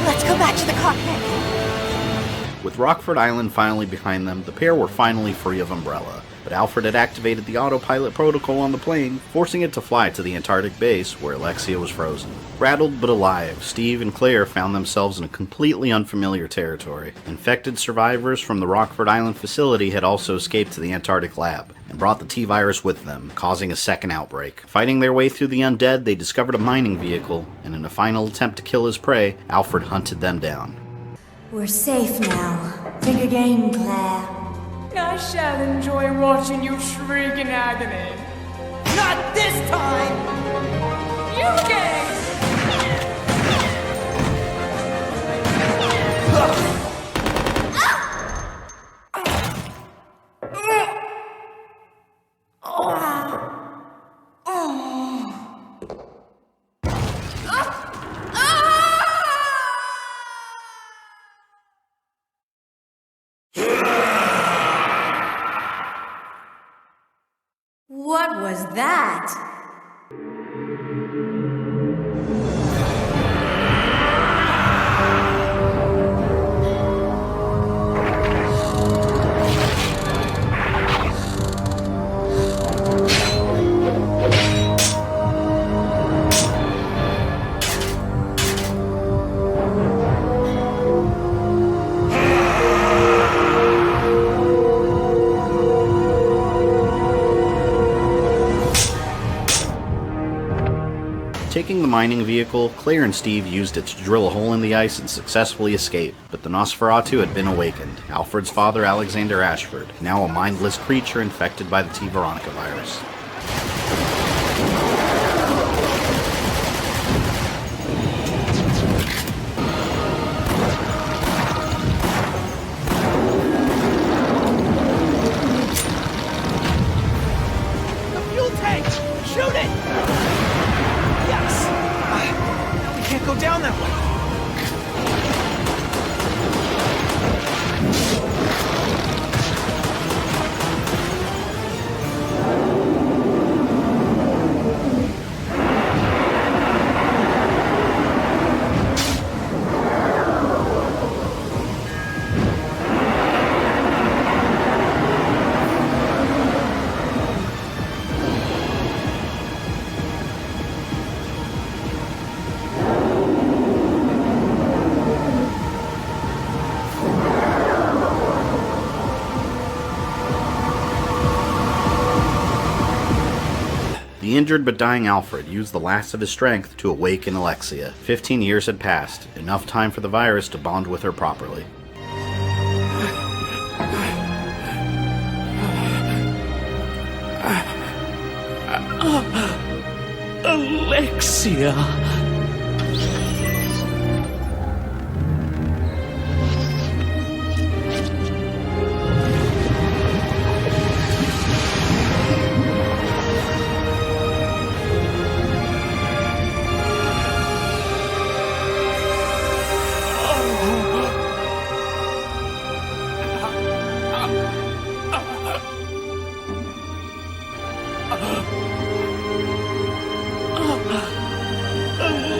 Let's go back to the cockpit. With Rockfort Island finally behind them, the pair were finally free of Umbrella. But Alfred had activated the autopilot protocol on the plane, forcing it to fly to the Antarctic base where Alexia was frozen. Rattled but alive, Steve and Claire found themselves in a completely unfamiliar territory. Infected survivors from the Rockfort Island facility had also escaped to the Antarctic lab, and brought the T-Virus with them, causing a second outbreak. Fighting their way through the undead, they discovered a mining vehicle, and in a final attempt to kill his prey, Alfred hunted them down. We're safe now. Think again, Claire. I shall enjoy watching you shriek in agony. Not this time! You gang! What was that? Taking the mining vehicle, Claire and Steve used it to drill a hole in the ice and successfully escape, but the Nosferatu had been awakened. Alfred's father, Alexander Ashford, now a mindless creature infected by the T. Veronica virus. The fuel tank! Shoot it! Yes! Now we can't go down that way. The injured but dying Alfred used the last of his strength to awaken Alexia. 15 years had passed, enough time for the virus to bond with her properly. Alexia.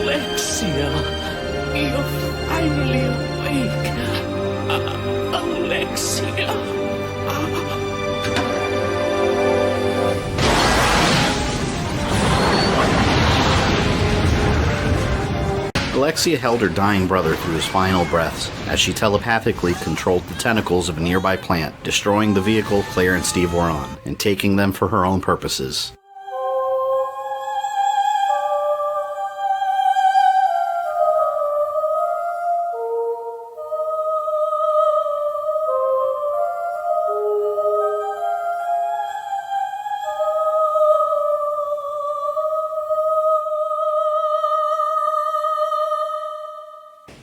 Alexia, you're finally awake. Alexia. Alexia held her dying brother through his final breaths as she telepathically controlled the tentacles of a nearby plant, destroying the vehicle Claire and Steve were on, and taking them for her own purposes.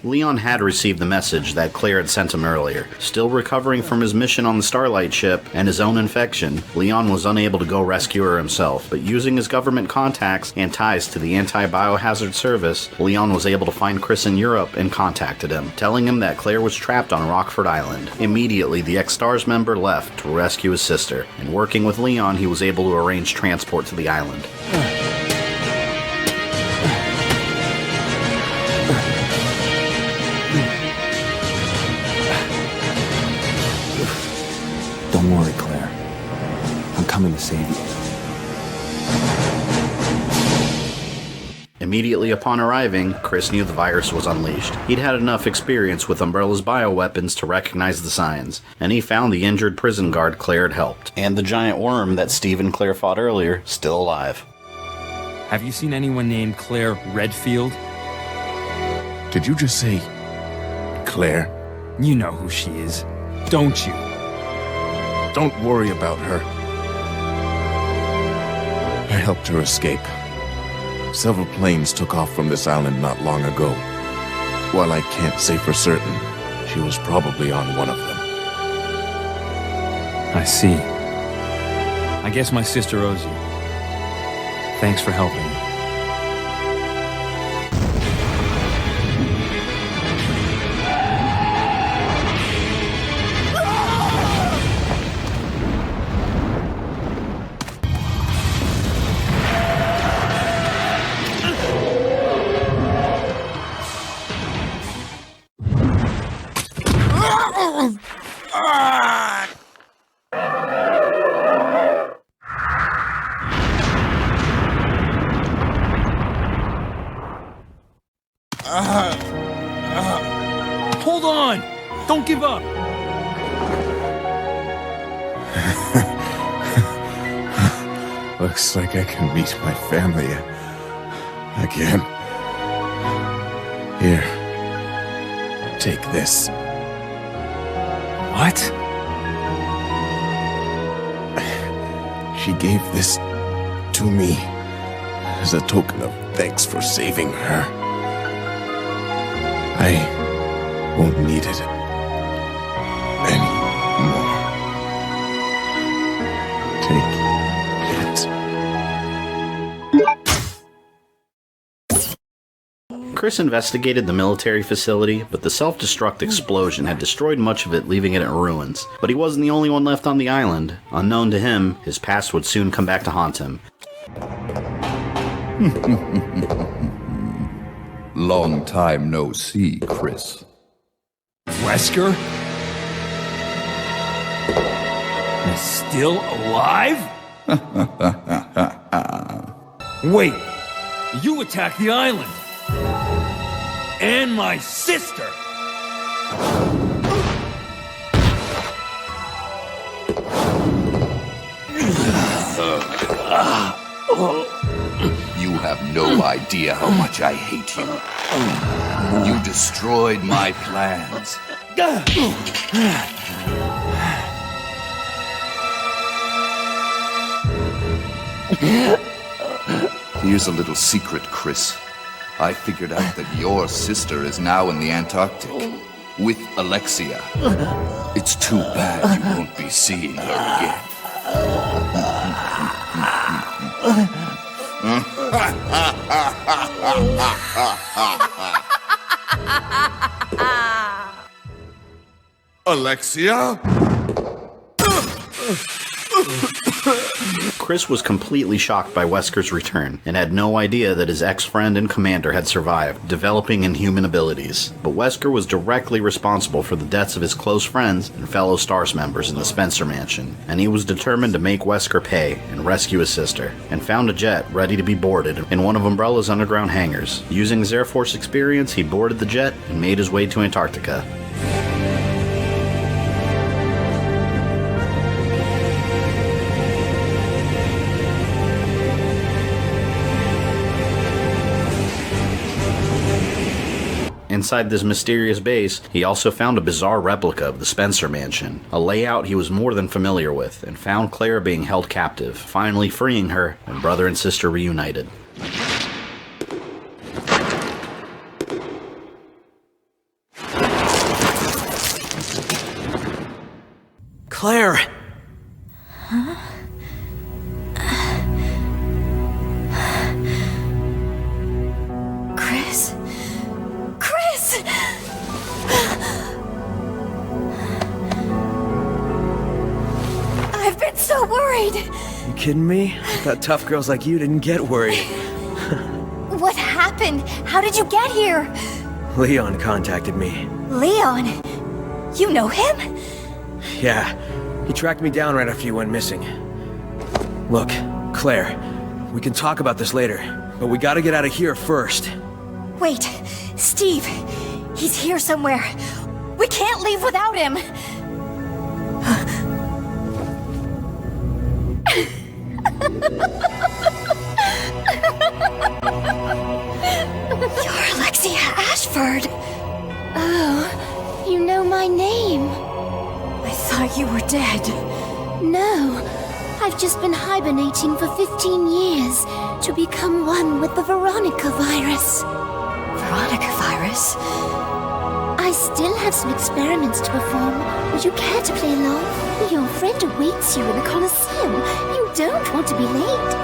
Leon had received the message that Claire had sent him earlier. Still recovering from his mission on the Starlight ship and his own infection, Leon was unable to go rescue her himself, but using his government contacts and ties to the anti-biohazard service, Leon was able to find Chris in Europe and contacted him, telling him that Claire was trapped on Rockfort Island. Immediately, the X-Stars member left to rescue his sister, and working with Leon, he was able to arrange transport to the island. Don't worry, Claire. I'm coming to save you. Immediately upon arriving, Chris knew the virus was unleashed. He'd had enough experience with Umbrella's bioweapons to recognize the signs, and he found the injured prison guard Claire had helped, and the giant worm that Steve and Claire fought earlier, still alive. Have you seen anyone named Claire Redfield? Did you just say Claire? You know who she is, don't you? Don't worry about her. I helped her escape. Several planes took off from this island not long ago. While I can't say for certain, she was probably on one of them. I see. I guess my sister owes you. Thanks for helping me. Hold on! Don't give up! Looks like I can meet my family again. Here. Take this. What? She gave this to me as a token of thanks for saving her. I won't need it anymore. Take it. Chris investigated the military facility, but the self-destruct explosion had destroyed much of it, leaving it in ruins. But he wasn't the only one left on the island. Unknown to him, his past would soon come back to haunt him. Long time no see, Chris. Wesker? Is still alive? Wait, you attacked the island! And my sister! You have no idea how much I hate you. You destroyed my plans. Here's a little secret, Chris. I figured out that your sister is now in the Antarctic with Alexia. It's too bad you won't be seeing her again. Alexia? Chris was completely shocked by Wesker's return, and had no idea that his ex-friend and commander had survived, developing inhuman abilities. But Wesker was directly responsible for the deaths of his close friends and fellow STARS members in the Spencer Mansion, and he was determined to make Wesker pay and rescue his sister, and found a jet ready to be boarded in one of Umbrella's underground hangars. Using his Air Force experience, he boarded the jet and made his way to Antarctica. Inside this mysterious base, he also found a bizarre replica of the Spencer Mansion, a layout he was more than familiar with, and found Claire being held captive, finally freeing her, and brother and sister reunited. Claire! Huh? Chris? Chris! I've been so worried! You kidding me? I thought tough girls like you didn't get worried. What happened? How did you get here? Leon contacted me. Leon? You know him? Yeah, he tracked me down right after you went missing. Look, Claire, we can talk about this later, but we gotta get out of here first. Wait, Steve, he's here somewhere. We can't leave without him. You're Alexia Ashford. Oh, you know my name. I thought you were dead. No, I've just been hibernating for 15 years to become one with the Veronica virus. Veronica virus? I still have some experiments to perform. Would you care to play along? Your friend awaits you in the Colosseum. You don't want to be late.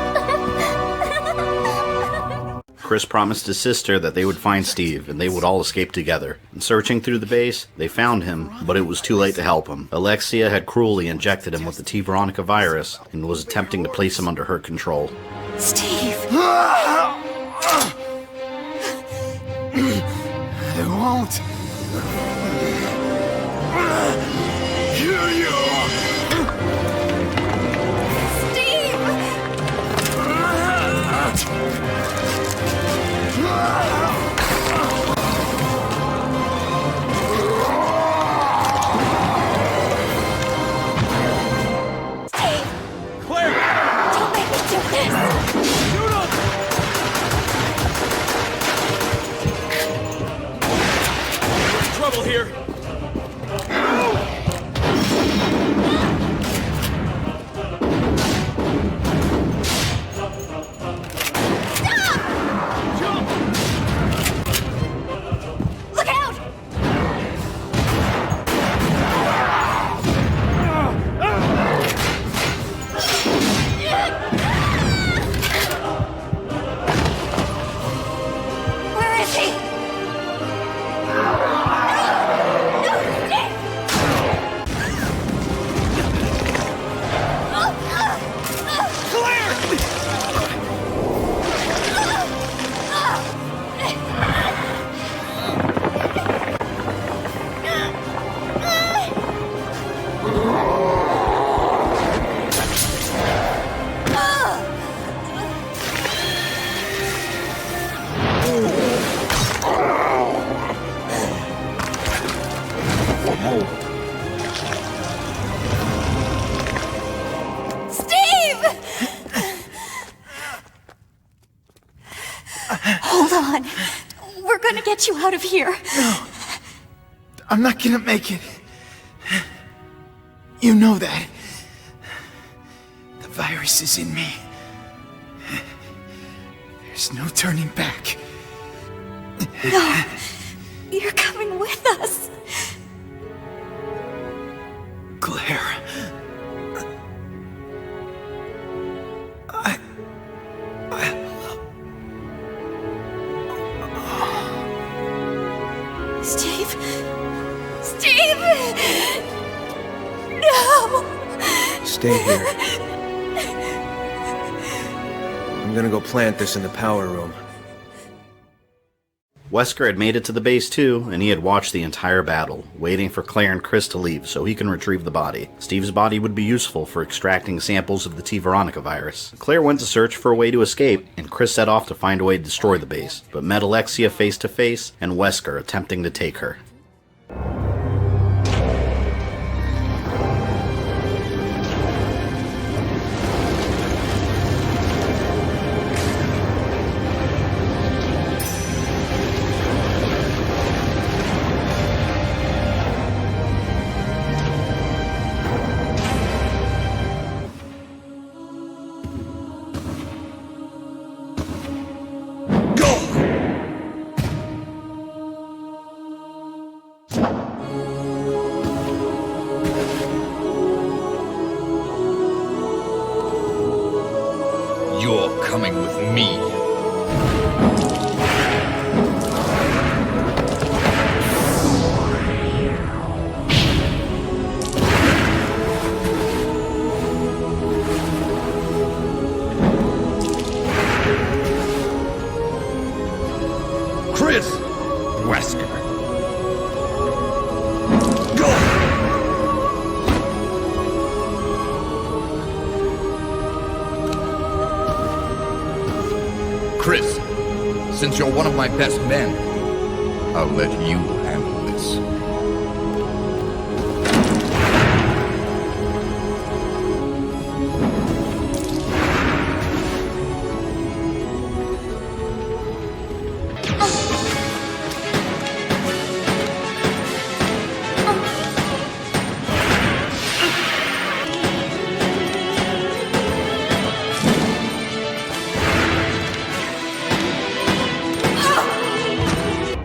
Chris promised his sister that they would find Steve, and they would all escape together. And searching through the base, they found him, but it was too late to help him. Alexia had cruelly injected him with the T. Veronica virus, and was attempting to place him under her control. Steve! I won't. Here you are. Steve! Claire! Don't make me do this! Trouble here. Look out! Where is he? Hold on. We're gonna get you out of here. No. I'm not gonna make it. You know that. The virus is in me. There's no turning back. No, you're coming with us. Claire. Steve? Steve! No! Stay here. I'm gonna go plant this in the power room. Wesker had made it to the base too, and he had watched the entire battle, waiting for Claire and Chris to leave so he can retrieve the body. Steve's body would be useful for extracting samples of the T. Veronica virus. Claire went to search for a way to escape, and Chris set off to find a way to destroy the base, but met Alexia face to face, and Wesker attempting to take her. You're coming with me. Chris! Wesker. Chris, since you're one of my best men, I'll let you handle this.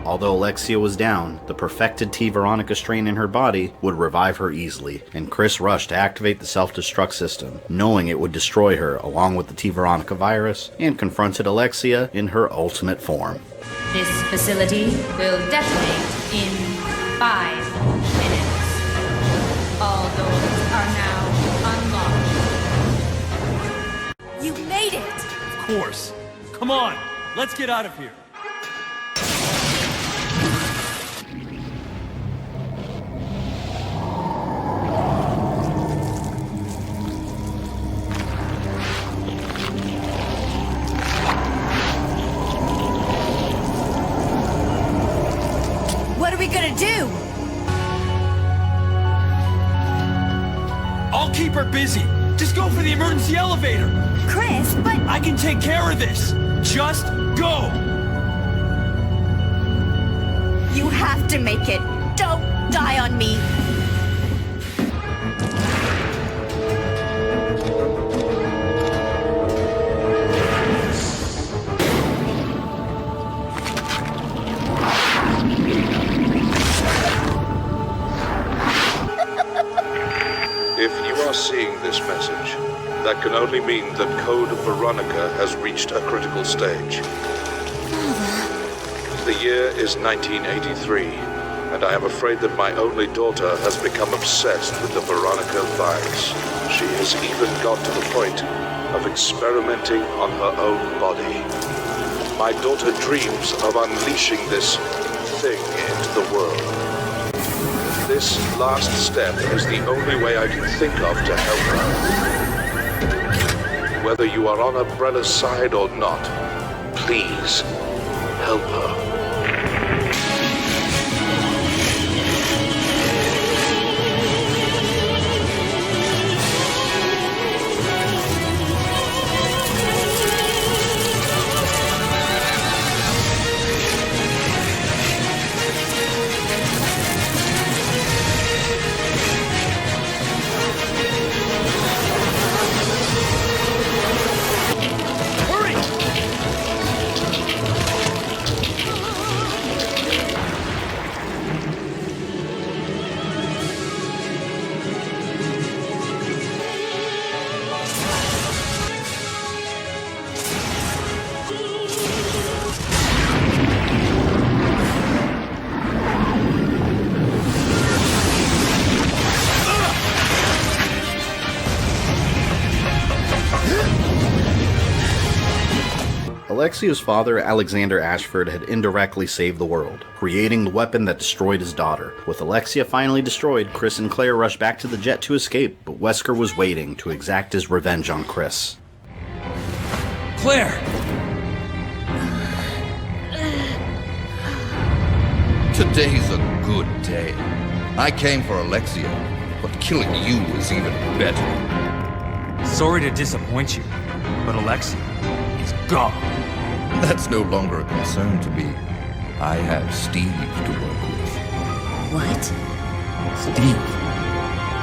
Although Alexia was down, the perfected T. Veronica strain in her body would revive her easily, and Chris rushed to activate the self-destruct system, knowing it would destroy her along with the T. Veronica virus, and confronted Alexia in her ultimate form. This facility will detonate in 5 minutes. All doors are now unlocked. You made it! Of course. Come on, let's get out of here. What are we gonna do? I'll keep her busy. Just go for the emergency elevator. Chris, but... I can take care of this. Just go. You have to make it. Don't die on me. If you are seeing this message, that can only mean that Code Veronica has reached a critical stage. The year is 1983, and I am afraid that my only daughter has become obsessed with the Veronica virus. She has even got to the point of experimenting on her own body. My daughter dreams of unleashing this thing into the world. This last step is the only way I can think of to help her. Whether you are on Umbrella's side or not, please help her. Alexia's father, Alexander Ashford, had indirectly saved the world, creating the weapon that destroyed his daughter. With Alexia finally destroyed, Chris and Claire rushed back to the jet to escape, but Wesker was waiting to exact his revenge on Chris. Claire! Today's a good day. I came for Alexia, but killing you is even better. Sorry to disappoint you, but Alexia is gone. That's no longer a concern to me. I have Steve to work with. What? Steve.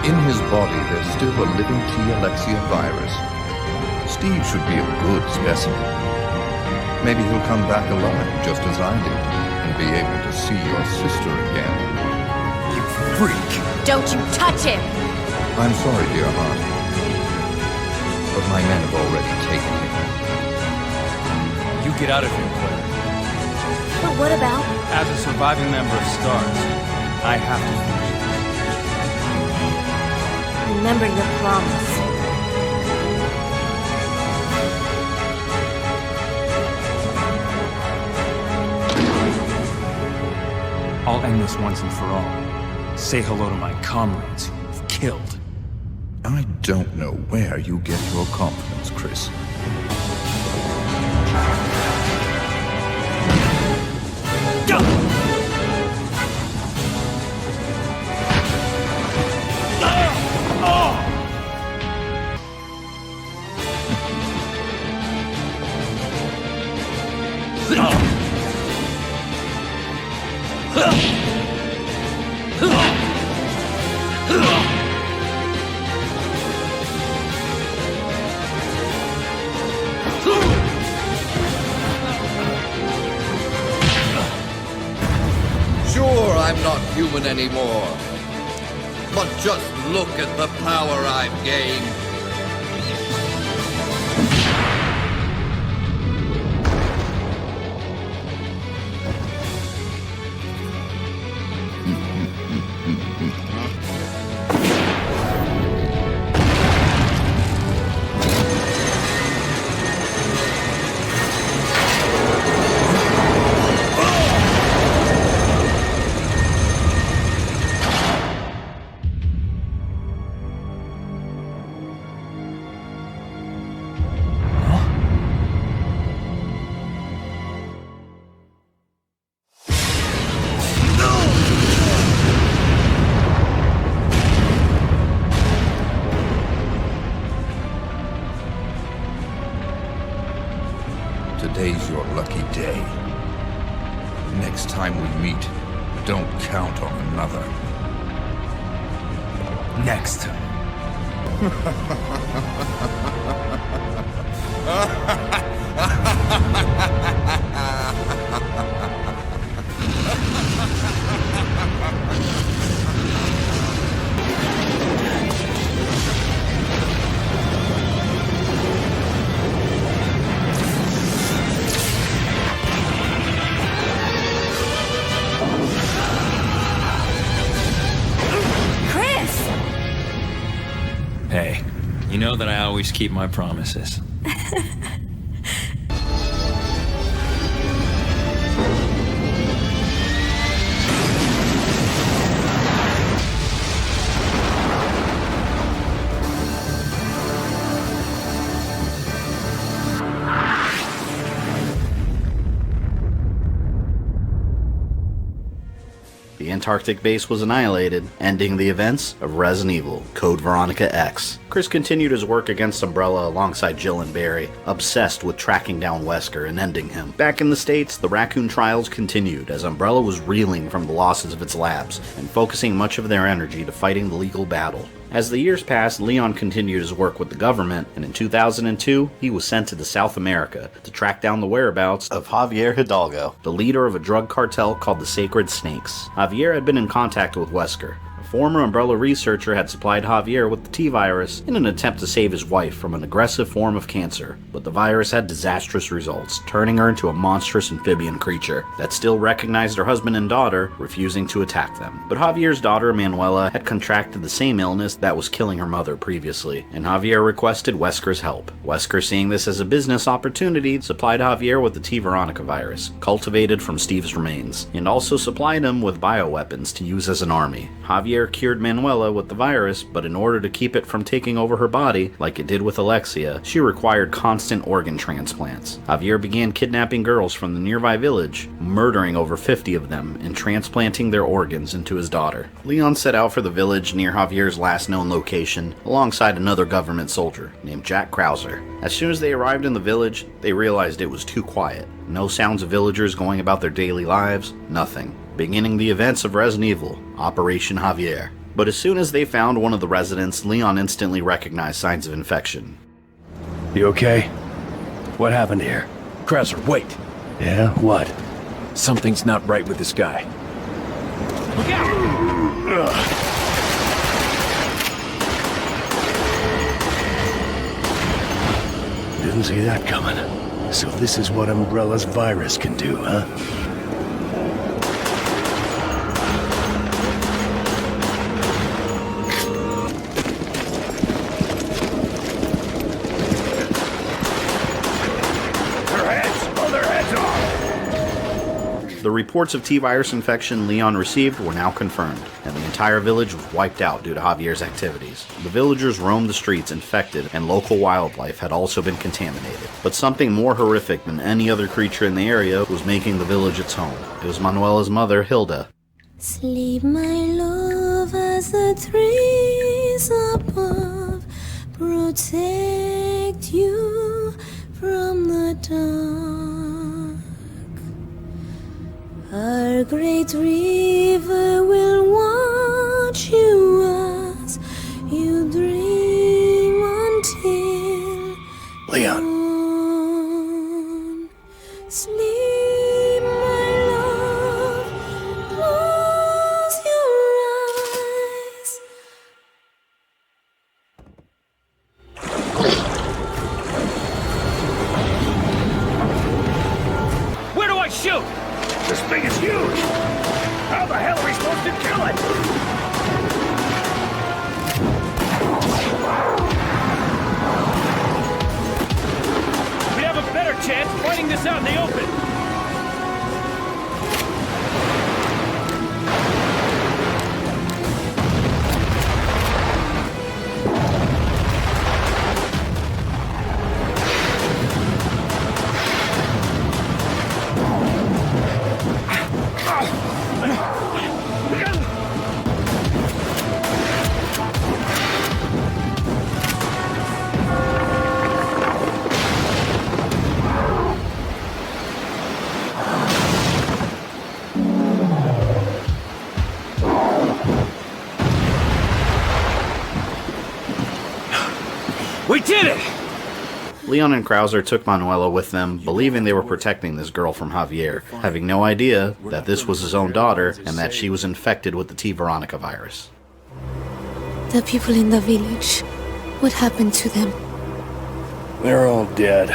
In his body, there's still a living T. Alexia virus. Steve should be a good specimen. Maybe he'll come back alive, just as I did, and be able to see your sister again. You freak! Don't you touch him! I'm sorry, dear heart, but my men have already taken him. You get out of here, Claire. But what about? As a surviving member of STARS, I have to finish. Remember your promise. I'll end this once and for all. Say hello to my comrades who you've killed. I don't know where you get your confidence, Chris. Sure, I'm not human anymore. But just look at the power I've gained. Today's your lucky day. Next time we meet, don't count on another. Next time. Hey, you know that I always keep my promises. The Antarctic base was annihilated, ending the events of Resident Evil Code Veronica X. Chris continued his work against Umbrella alongside Jill and Barry, obsessed with tracking down Wesker and ending him. Back in the States, the Raccoon trials continued as Umbrella was reeling from the losses of its labs and focusing much of their energy to fighting the legal battle. As the years passed, Leon continued his work with the government, and in 2002, he was sent to South America to track down the whereabouts of Javier Hidalgo, the leader of a drug cartel called the Sacred Snakes. Javier had been in contact with Wesker, a former Umbrella researcher had supplied Javier with the T-virus in an attempt to save his wife from an aggressive form of cancer, but the virus had disastrous results, turning her into a monstrous amphibian creature that still recognized her husband and daughter, refusing to attack them. But Javier's daughter, Manuela, had contracted the same illness that was killing her mother previously, and Javier requested Wesker's help. Wesker, seeing this as a business opportunity, supplied Javier with the T. Veronica virus, cultivated from Steve's remains, and also supplied him with bioweapons to use as an army. Javier cured Manuela with the virus, but in order to keep it from taking over her body, like it did with Alexia, she required constant organ transplants. Javier began kidnapping girls from the nearby village, murdering over 50 of them, and transplanting their organs into his daughter. Leon set out for the village near Javier's last known location, alongside another government soldier named Jack Krauser. As soon as they arrived in the village, they realized it was too quiet. No sounds of villagers going about their daily lives, nothing. Beginning the events of Resident Evil, Operation Javier. But as soon as they found one of the residents, Leon instantly recognized signs of infection. You okay? What happened here? Krauser, wait! Yeah, what? Something's not right with this guy. Look out! Didn't see that coming. So this is what Umbrella's virus can do, huh? The reports of T-virus infection Leon received were now confirmed, and the entire village was wiped out due to Javier's activities. The villagers roamed the streets infected, and local wildlife had also been contaminated. But something more horrific than any other creature in the area was making the village its home. It was Manuela's mother, Hilda. Sleep, my love, as the trees above protect you from the dark. Our great river will watch you as you dream until Leon. dawn. Sleep, my love, close your eyes. Where do I shoot? This thing is huge! How the hell are we supposed to kill it? We have a better chance fighting this out in the open! We did it! Leon and Krauser took Manuela with them, believing they were protecting this girl from Javier, having no idea that this was his own daughter and that she was infected with the T. Veronica virus. The people in the village, what happened to them? They're all dead.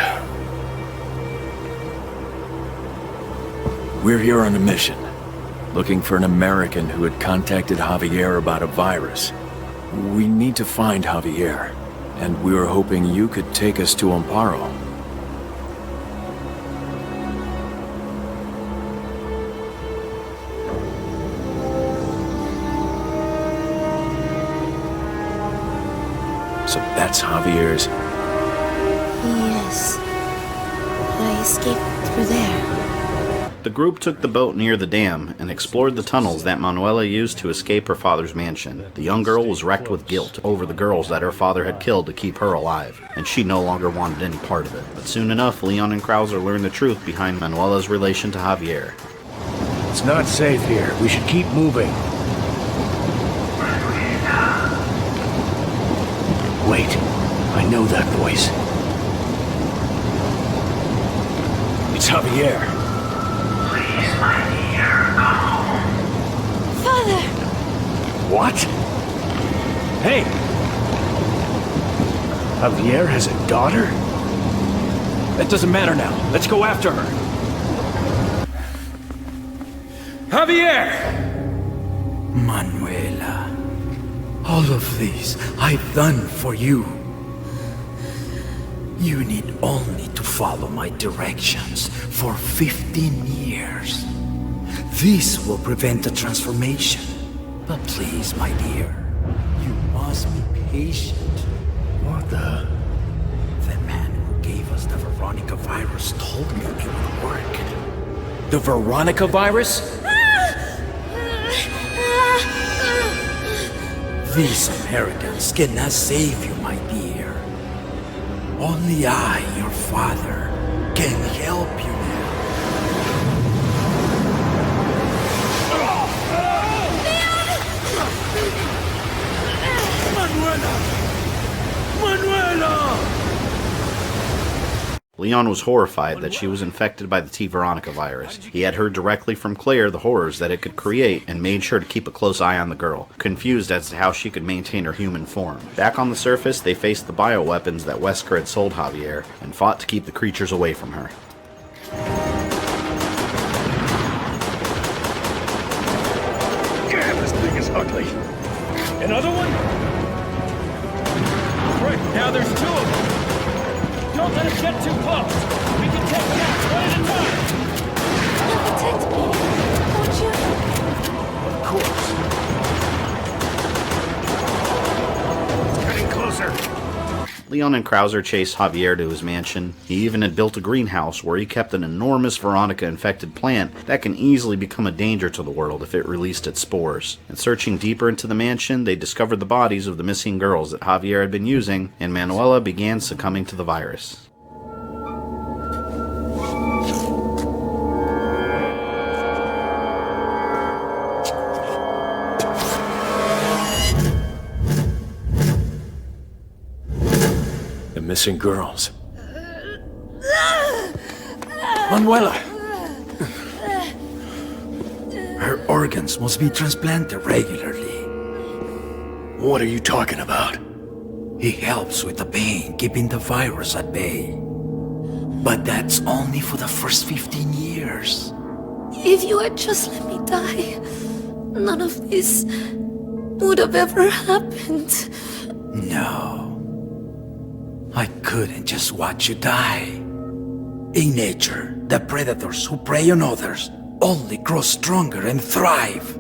We're here on a mission, looking for an American who had contacted Javier about a virus. We need to find Javier, and we were hoping you could take us to Amparo. So that's Javier's. Yes. I escaped through there. The group took the boat near the dam and explored the tunnels that Manuela used to escape her father's mansion. The young girl was wrecked with guilt over the girls that her father had killed to keep her alive, and she no longer wanted any part of it. But soon enough, Leon and Krauser learned the truth behind Manuela's relation to Javier. It's not safe here. We should keep moving. Wait, I know that voice. It's Javier. Father! What? Hey! Javier has a daughter? That doesn't matter now. Let's go after her. Javier! Manuela, all of this I've done for you. You need only to follow my directions for 15 years. This will prevent the transformation. But please, my dear, you must be patient. What the? The man who gave us the Veronica virus told me it would work. The Veronica virus? These Americans cannot save you, my dear. Only I, your father, can help you now. Manuela! Leon was horrified that she was infected by the T. Veronica virus. He had heard directly from Claire the horrors that it could create and made sure to keep a close eye on the girl, confused as to how she could maintain her human form. Back on the surface, they faced the bioweapons that Wesker had sold Javier and fought to keep the creatures away from her. Damn, this thing is ugly. Another one? Right, now there's two of them. Don't let us get too close. We can take them out one at a time. Protect me, won't you? Of course. It's getting closer. Leon and Krauser chased Javier to his mansion. He even had built a greenhouse where he kept an enormous Veronica-infected plant that can easily become a danger to the world if it released its spores. And searching deeper into the mansion, they discovered the bodies of the missing girls that Javier had been using, and Manuela began succumbing to the virus. Missing girls. Manuela! Her organs must be transplanted regularly. What are you talking about? He helps with the pain, keeping the virus at bay. But that's only for the first 15 years. If you had just let me die, none of this would have ever happened. No. I couldn't just watch you die. In nature, the predators who prey on others only grow stronger and thrive.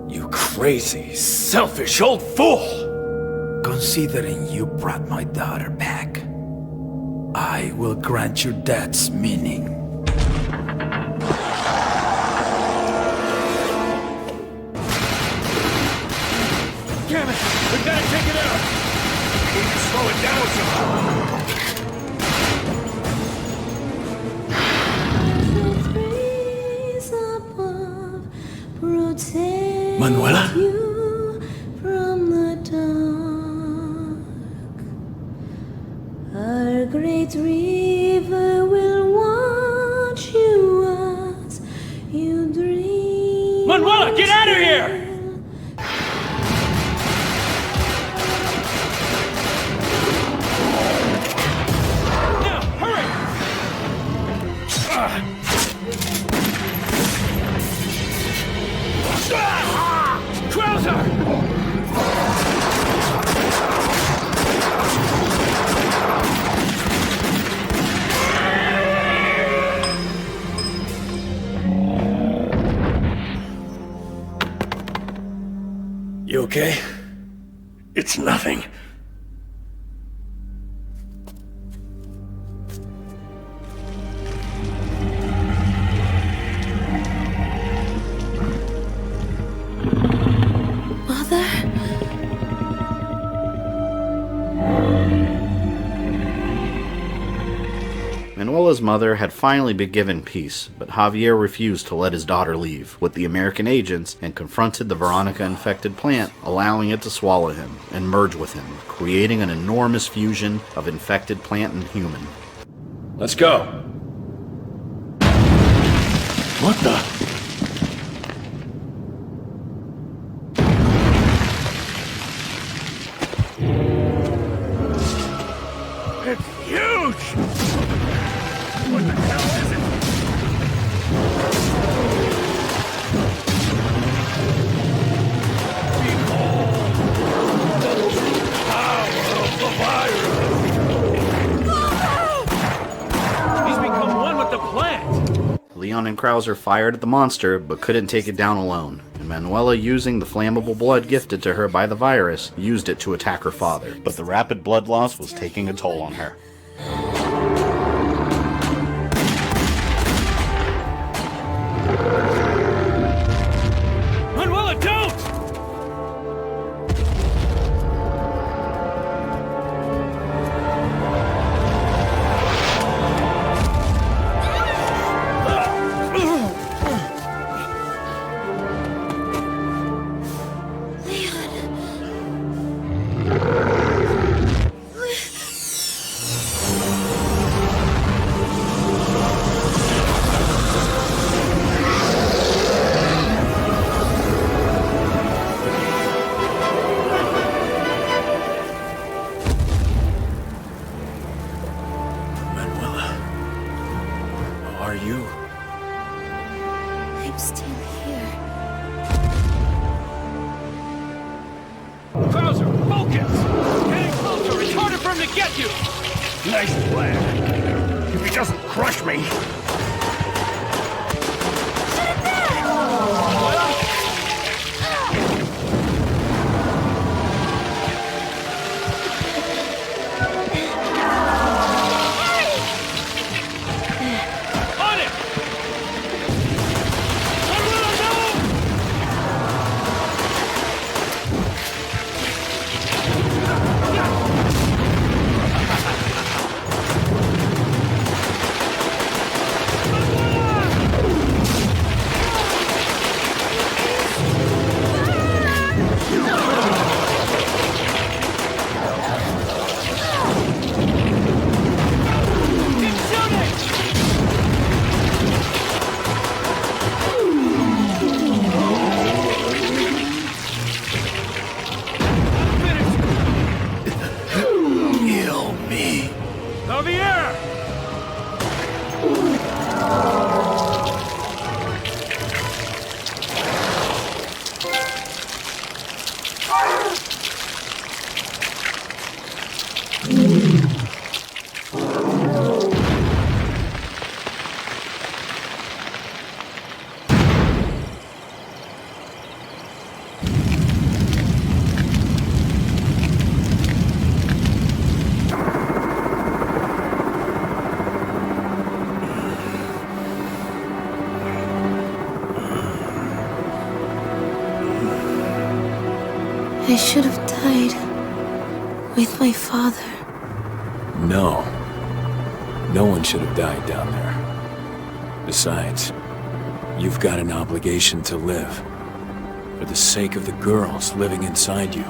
You crazy, selfish old fool! Considering you brought my daughter back, I will grant your death's meaning. Damn it! We gotta take it out! We need to slow it down somehow. Manuela? From the dark, our great river will watch you as you dream. Manuela, get out of here! Now, hurry! Krauser! You okay? It's nothing. Manuela's mother had finally been given peace, but Javier refused to let his daughter leave with the American agents and confronted the Veronica-infected plant, allowing it to swallow him and merge with him, creating an enormous fusion of infected plant and human. Let's go. What the? It's huge! What the hell is it? Behold the true power of the virus! He's become one with the plant! Leon and Krauser fired at the monster, but couldn't take it down alone, and Manuela, using the flammable blood gifted to her by the virus, used it to attack her father. But the rapid blood loss was taking a toll on her. Manuela, don't! I'm still here. Krauser, focus! Getting closer, it's harder for him to get you! Nice plan. If he doesn't crush me. Javier! I should have died with my father. No. No one should have died down there. Besides, you've got an obligation to live. For the sake of the girls living inside you.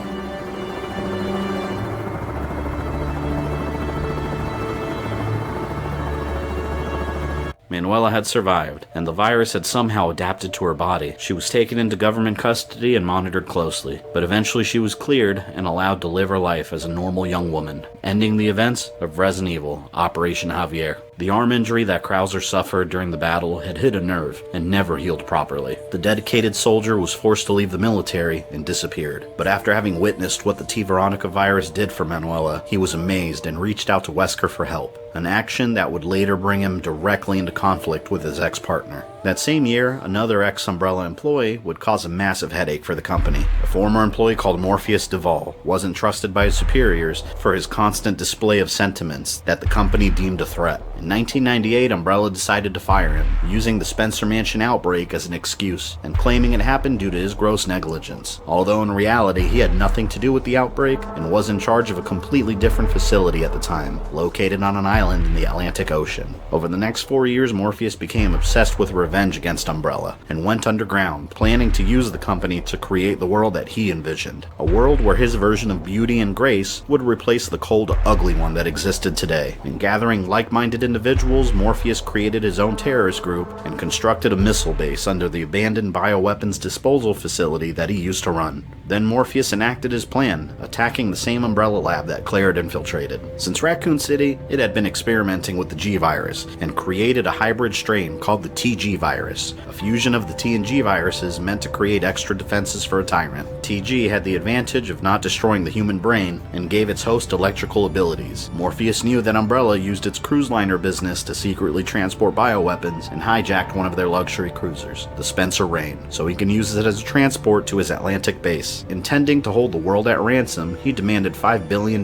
Manuela had survived, and the virus had somehow adapted to her body. She was taken into government custody and monitored closely, but eventually she was cleared and allowed to live her life as a normal young woman, ending the events of Resident Evil, Operation Javier. The arm injury that Krauser suffered during the battle had hit a nerve and never healed properly. The dedicated soldier was forced to leave the military and disappeared. But after having witnessed what the T. Veronica virus did for Manuela, he was amazed and reached out to Wesker for help, an action that would later bring him directly into conflict with his ex-partner. That same year, another ex-Umbrella employee would cause a massive headache for the company. A former employee called Morpheus Duvall wasn't trusted by his superiors for his constant display of sentiments that the company deemed a threat. In 1998, Umbrella decided to fire him, using the Spencer Mansion outbreak as an excuse, and claiming it happened due to his gross negligence. Although in reality, he had nothing to do with the outbreak and was in charge of a completely different facility at the time, located on an island in the Atlantic Ocean. Over the next 4 years, Morpheus became obsessed with revenge revenge against Umbrella, and went underground, planning to use the company to create the world that he envisioned. A world where his version of beauty and grace would replace the cold, ugly one that existed today. In gathering like-minded individuals, Morpheus created his own terrorist group and constructed a missile base under the abandoned bioweapons disposal facility that he used to run. Then Morpheus enacted his plan, attacking the same Umbrella lab that Claire had infiltrated. Since Raccoon City, it had been experimenting with the G-Virus, and created a hybrid strain called the TG virus. A fusion of the T and G viruses meant to create extra defenses for a tyrant. TG had the advantage of not destroying the human brain, and gave its host electrical abilities. Morpheus knew that Umbrella used its cruise liner business to secretly transport bioweapons, and hijacked one of their luxury cruisers, the Spencer Rain, so he can use it as a transport to his Atlantic base. Intending to hold the world at ransom, he demanded $5 billion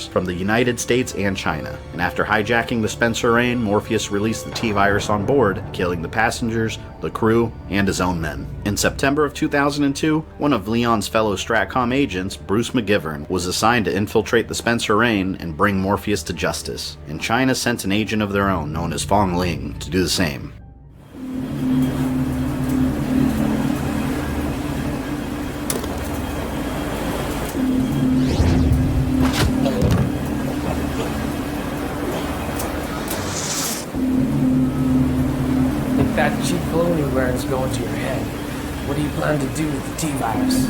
from the United States and China, and after hijacking the Spencer Rain, Morpheus released the T-Virus on board, killing the passengers, the crew, and his own men. In September of 2002, one of Leon's fellow Stratcom agents, Bruce McGivern, was assigned to infiltrate the Spencer Rain and bring Morpheus to justice, and China sent an agent of their own known as Fong Ling to do the same. That cheap cologne you're wearing is going to your head. What do you plan to do with the T-Virus?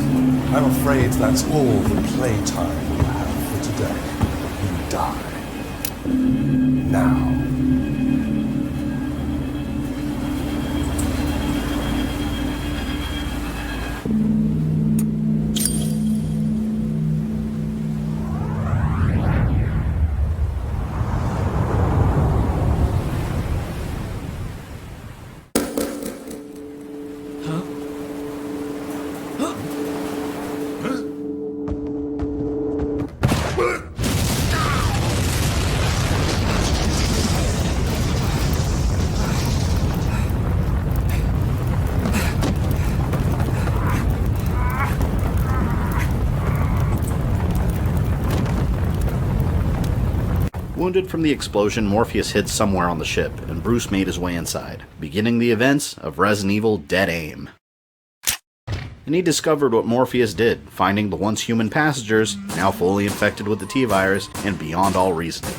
I'm afraid that's all the playtime we have for today. You die. Now. Wounded from the explosion, Morpheus hid somewhere on the ship, and Bruce made his way inside, beginning the events of Resident Evil Dead Aim. And he discovered what Morpheus did, finding the once human passengers, now fully infected with the T-Virus, and beyond all reasoning.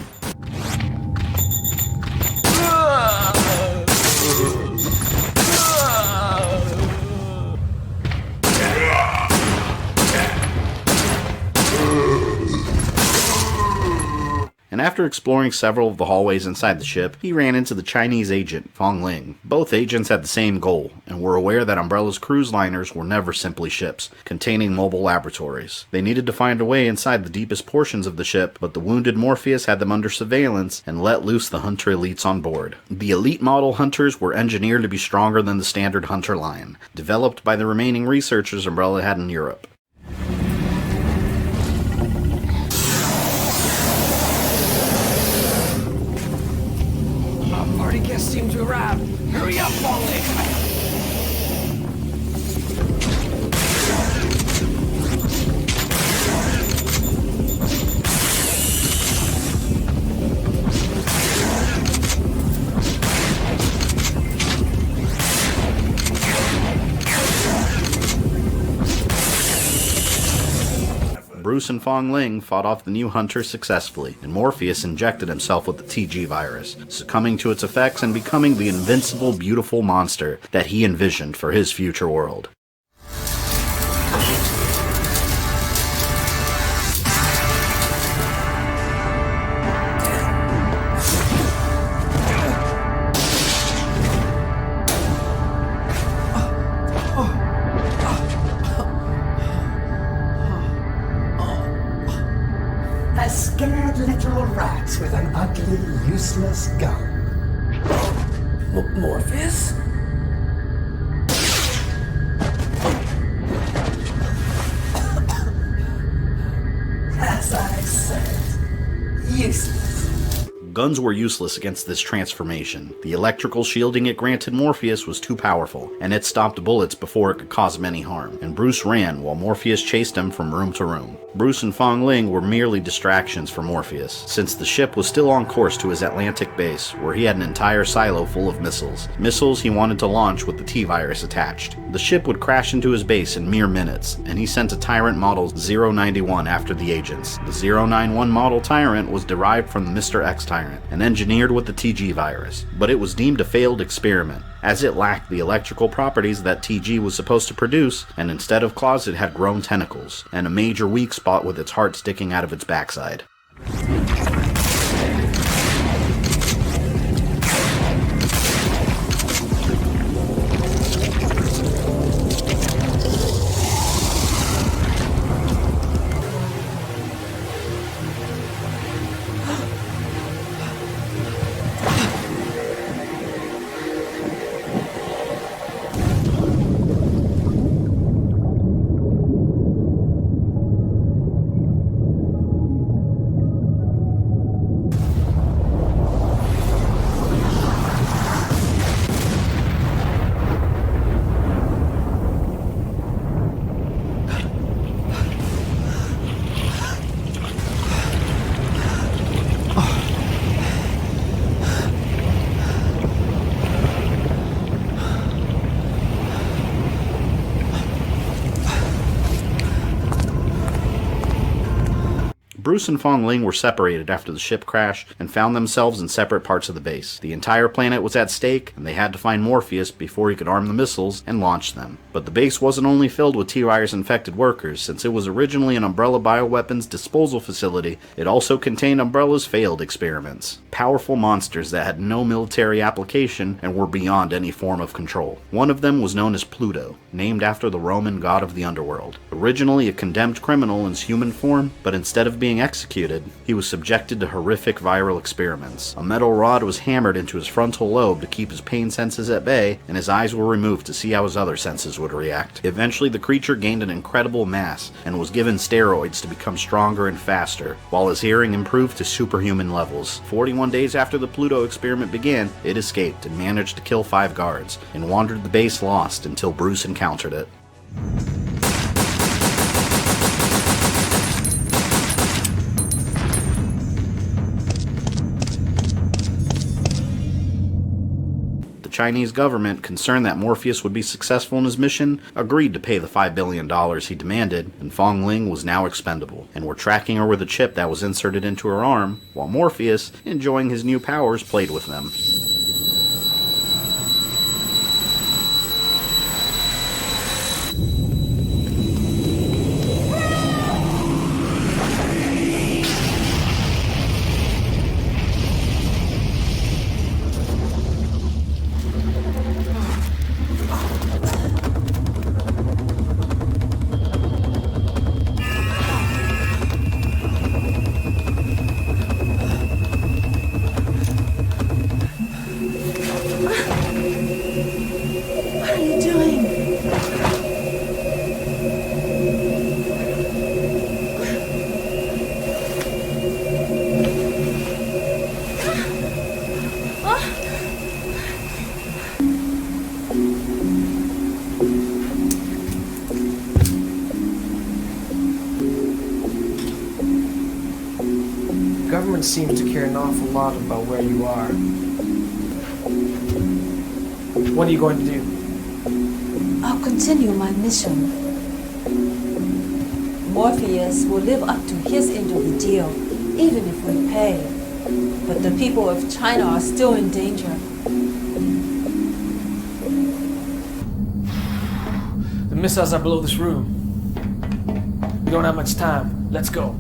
And after exploring several of the hallways inside the ship, he ran into the Chinese agent, Fong Ling. Both agents had the same goal, and were aware that Umbrella's cruise liners were never simply ships, containing mobile laboratories. They needed to find a way inside the deepest portions of the ship, but the wounded Morpheus had them under surveillance and let loose the Hunter elites on board. The elite model Hunters were engineered to be stronger than the standard Hunter line, developed by the remaining researchers Umbrella had in Europe. Party guests seem to arrive. Hurry up, Wally! Bruce and Fong Ling fought off the new Hunter successfully, and Morpheus injected himself with the TG virus, succumbing to its effects and becoming the invincible, beautiful monster that he envisioned for his future world. Scared little rats with an ugly, useless gun. Morpheus? As I said, useless. Guns were useless against this transformation. The electrical shielding it granted Morpheus was too powerful, and it stopped bullets before it could cause him any harm, and Bruce ran while Morpheus chased him from room to room. Bruce and Fong Ling were merely distractions for Morpheus, since the ship was still on course to his Atlantic base, where he had an entire silo full of missiles. Missiles he wanted to launch with the T-Virus attached. The ship would crash into his base in mere minutes, and he sent a Tyrant Model 091 after the agents. The 091 model Tyrant was derived from the Mr. X Tyrant, and engineered with the TG virus, but it was deemed a failed experiment, as it lacked the electrical properties that TG was supposed to produce, and instead of claws it had grown tentacles, and a major weak spot with its heart sticking out of its backside. Bruce and Fong Ling were separated after the ship crashed and found themselves in separate parts of the base. The entire planet was at stake, and they had to find Morpheus before he could arm the missiles and launch them. But the base wasn't only filled with T-Virus infected workers. Since it was originally an Umbrella Bioweapons disposal facility, it also contained Umbrella's failed experiments. Powerful monsters that had no military application and were beyond any form of control. One of them was known as Pluto, named after the Roman god of the underworld. Originally a condemned criminal in human form, but instead of being executed, he was subjected to horrific viral experiments. A metal rod was hammered into his frontal lobe to keep his pain senses at bay, and his eyes were removed to see how his other senses would react. Eventually the creature gained an incredible mass and was given steroids to become stronger and faster, while his hearing improved to superhuman levels. 41 days after the Pluto experiment began, it escaped and managed to kill 5 guards, and wandered the base lost until Bruce encountered it. The Chinese government, concerned that Morpheus would be successful in his mission, agreed to pay the $5 billion he demanded, and Fong Ling was now expendable, and were tracking her with a chip that was inserted into her arm, while Morpheus, enjoying his new powers, played with them. Government seems to care an awful lot about where you are. What are you going to do? I'll continue my mission. Morpheus will live up to his end of the deal, even if we pay. But the people of China are still in danger. The missiles are below this room. We don't have much time. Let's go.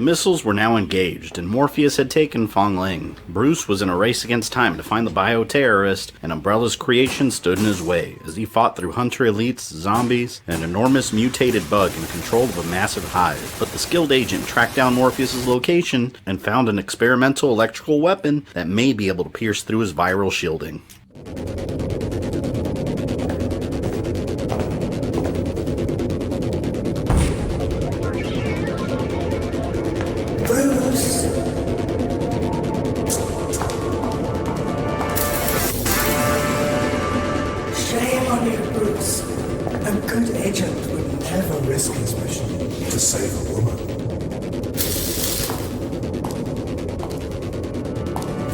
missiles were now engaged, and Morpheus had taken Fong Ling. Bruce was in a race against time to find the bioterrorist, and Umbrella's creation stood in his way as he fought through hunter elites, zombies, and an enormous mutated bug in control of a massive hive. But the skilled agent tracked down Morpheus' location and found an experimental electrical weapon that may be able to pierce through his viral shielding. To save a woman.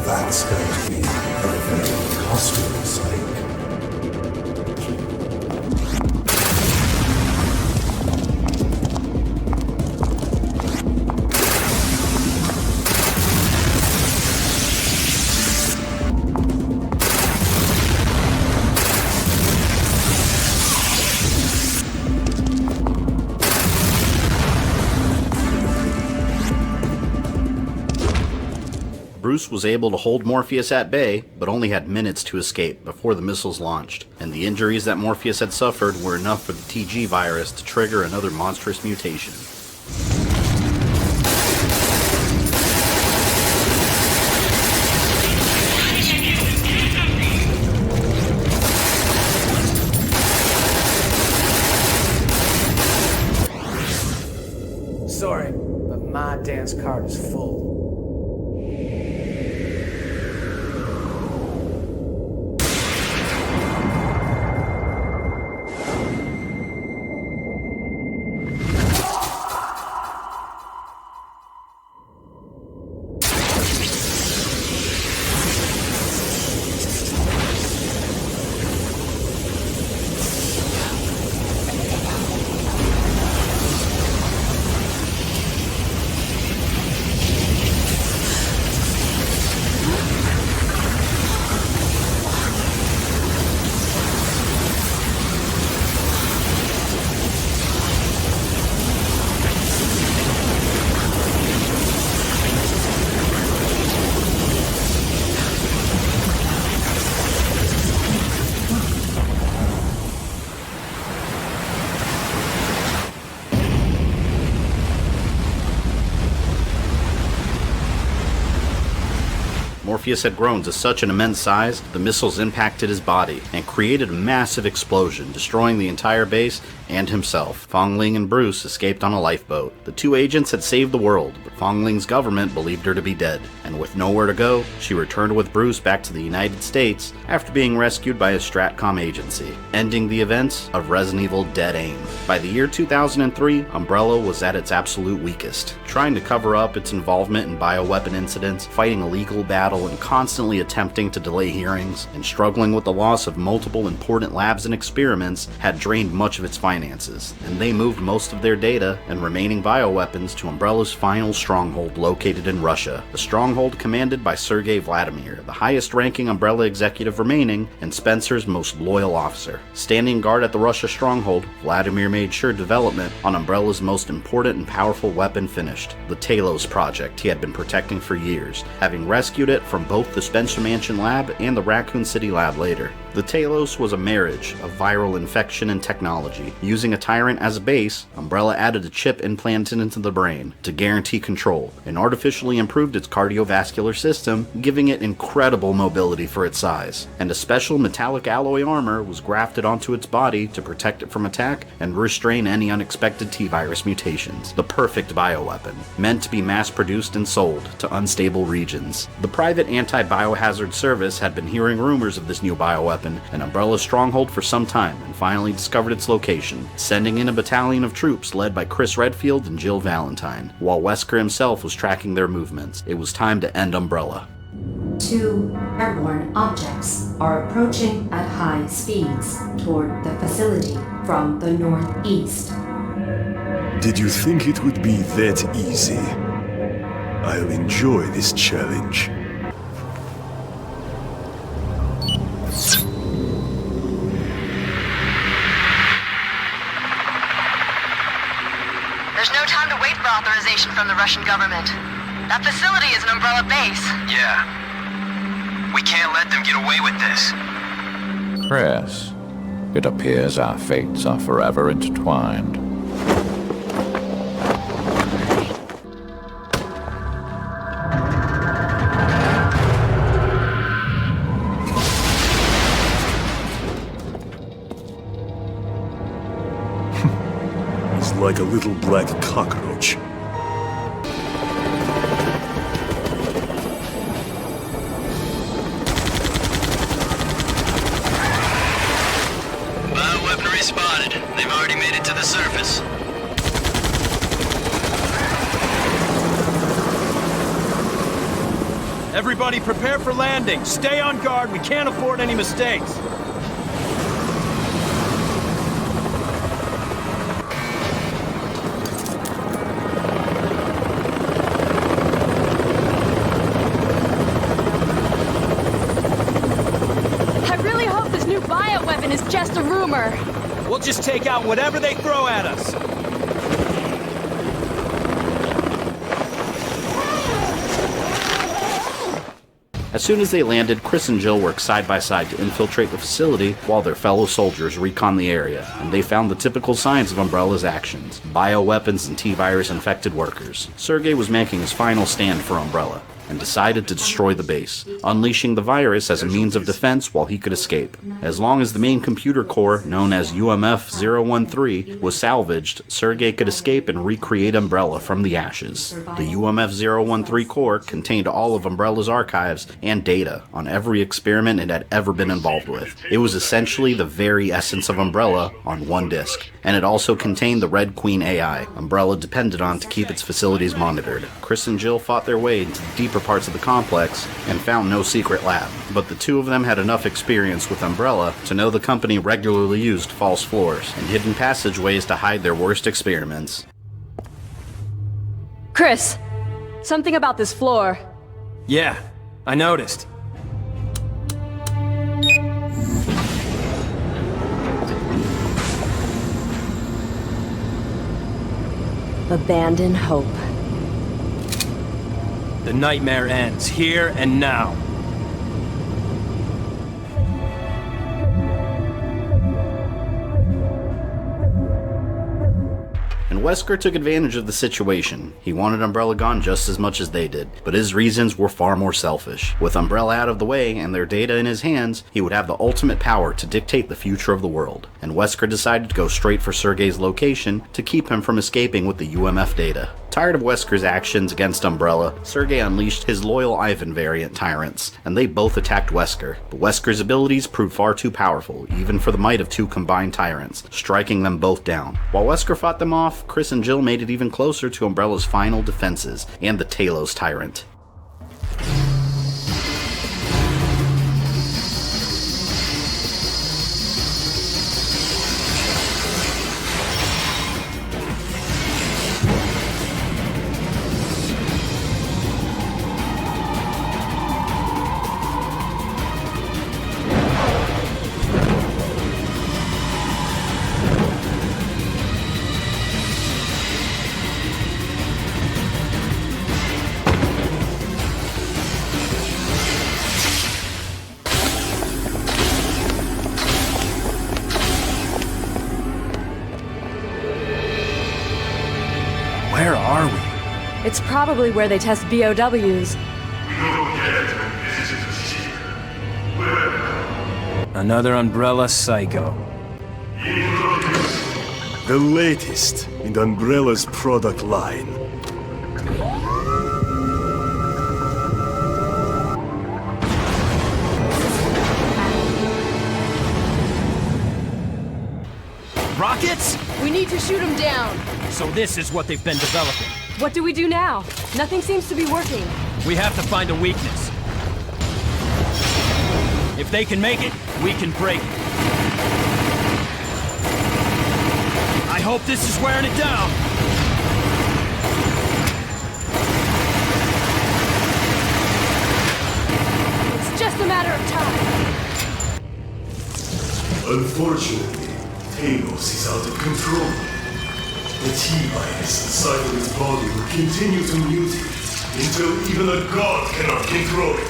That's going to be a very costly mistake. Bruce was able to hold Morpheus at bay, but only had minutes to escape before the missiles launched, and the injuries that Morpheus had suffered were enough for the TG virus to trigger another monstrous mutation. Sorry, but my dance card is full. Morpheus had grown to such an immense size, the missiles impacted his body and created a massive explosion, destroying the entire base and himself. Fong Ling and Bruce escaped on a lifeboat. The two agents had saved the world, but Fong Ling's government believed her to be dead, and with nowhere to go, she returned with Bruce back to the United States after being rescued by a Stratcom agency, ending the events of Resident Evil Dead Aim. By the year 2003, Umbrella was at its absolute weakest, trying to cover up its involvement in bioweapon incidents, fighting a legal battle, and constantly attempting to delay hearings, and struggling with the loss of multiple important labs and experiments had drained much of its finances, and they moved most of their data and remaining bioweapons to Umbrella's final stronghold located in Russia, a stronghold commanded by Sergei Vladimir, the highest-ranking Umbrella executive remaining and Spencer's most loyal officer. Standing guard at the Russia stronghold, Vladimir made sure development on Umbrella's most important and powerful weapon finished, the Talos project he had been protecting for years, having rescued it from both the Spencer Mansion lab and the Raccoon City lab later. The Talos was a marriage of viral infection and technology. Using a Tyrant as a base, Umbrella added a chip implanted into the brain to guarantee control, and artificially improved its cardiovascular system, giving it incredible mobility for its size. And a special metallic alloy armor was grafted onto its body to protect it from attack and restrain any unexpected T-virus mutations. The perfect bioweapon, meant to be mass-produced and sold to unstable regions. The private anti-biohazard service had been hearing rumors of this new bioweapon and Umbrella's stronghold for some time, and finally discovered its location, sending in a battalion of troops led by Chris Redfield and Jill Valentine. While Wesker himself was tracking their movements, it was time to end Umbrella. 2 airborne objects are approaching at high speeds toward the facility from the northeast. Did you think it would be that easy? I'll enjoy this challenge. There's no time to wait for authorization. authorization from the Russian government. That facility is an Umbrella base. Yeah. We can't let them get away with this. Chris, it appears our fates are forever intertwined. He's like a little black cockroach. Bioweaponry spotted. They've already made it to the surface. Everybody prepare for landing. Stay on guard. We can't afford any mistakes. I really hope this new bioweapon is just a rumor. We'll just take out whatever they throw at us. As soon as they landed, Chris and Jill worked side by side to infiltrate the facility while their fellow soldiers recon the area, and they found the typical signs of Umbrella's actions: bioweapons and T-virus infected workers. Sergei was making his final stand for Umbrella, and decided to destroy the base, unleashing the virus as a means of defense while he could escape. As long as the main computer core, known as UMF-013, was salvaged, Sergei could escape and recreate Umbrella from the ashes. The UMF-013 core contained all of Umbrella's archives and data on every experiment it had ever been involved with. It was essentially the very essence of Umbrella on one disk, and it also contained the Red Queen AI Umbrella depended on to keep its facilities monitored. Chris and Jill fought their way into the deeper parts of the complex and found no secret lab, but the two of them had enough experience with Umbrella to know the company regularly used false floors and hidden passageways to hide their worst experiments. Chris, something about this floor. Yeah, I noticed. Abandon hope. The nightmare ends here and now. And Wesker took advantage of the situation. He wanted Umbrella gone just as much as they did, but his reasons were far more selfish. With Umbrella out of the way and their data in his hands, he would have the ultimate power to dictate the future of the world. And Wesker decided to go straight for Sergei's location to keep him from escaping with the UMF data. Tired of Wesker's actions against Umbrella, Sergei unleashed his loyal Ivan variant tyrants, and they both attacked Wesker. But Wesker's abilities proved far too powerful, even for the might of two combined tyrants, striking them both down. While Wesker fought them off, Chris and Jill made it even closer to Umbrella's final defenses and the Talos tyrant. Where are we? It's probably where they test BOWs. Another Umbrella psycho. The latest in Umbrella's product line. Rockets? We need to shoot them down. So this is what they've been developing. What do we do now? Nothing seems to be working. We have to find a weakness. If they can make it, we can break it. I hope this is wearing it down. It's just a matter of time. Unfortunately, Talos is out of control. The T-virus inside of his body will continue to mutate until even a god cannot control it.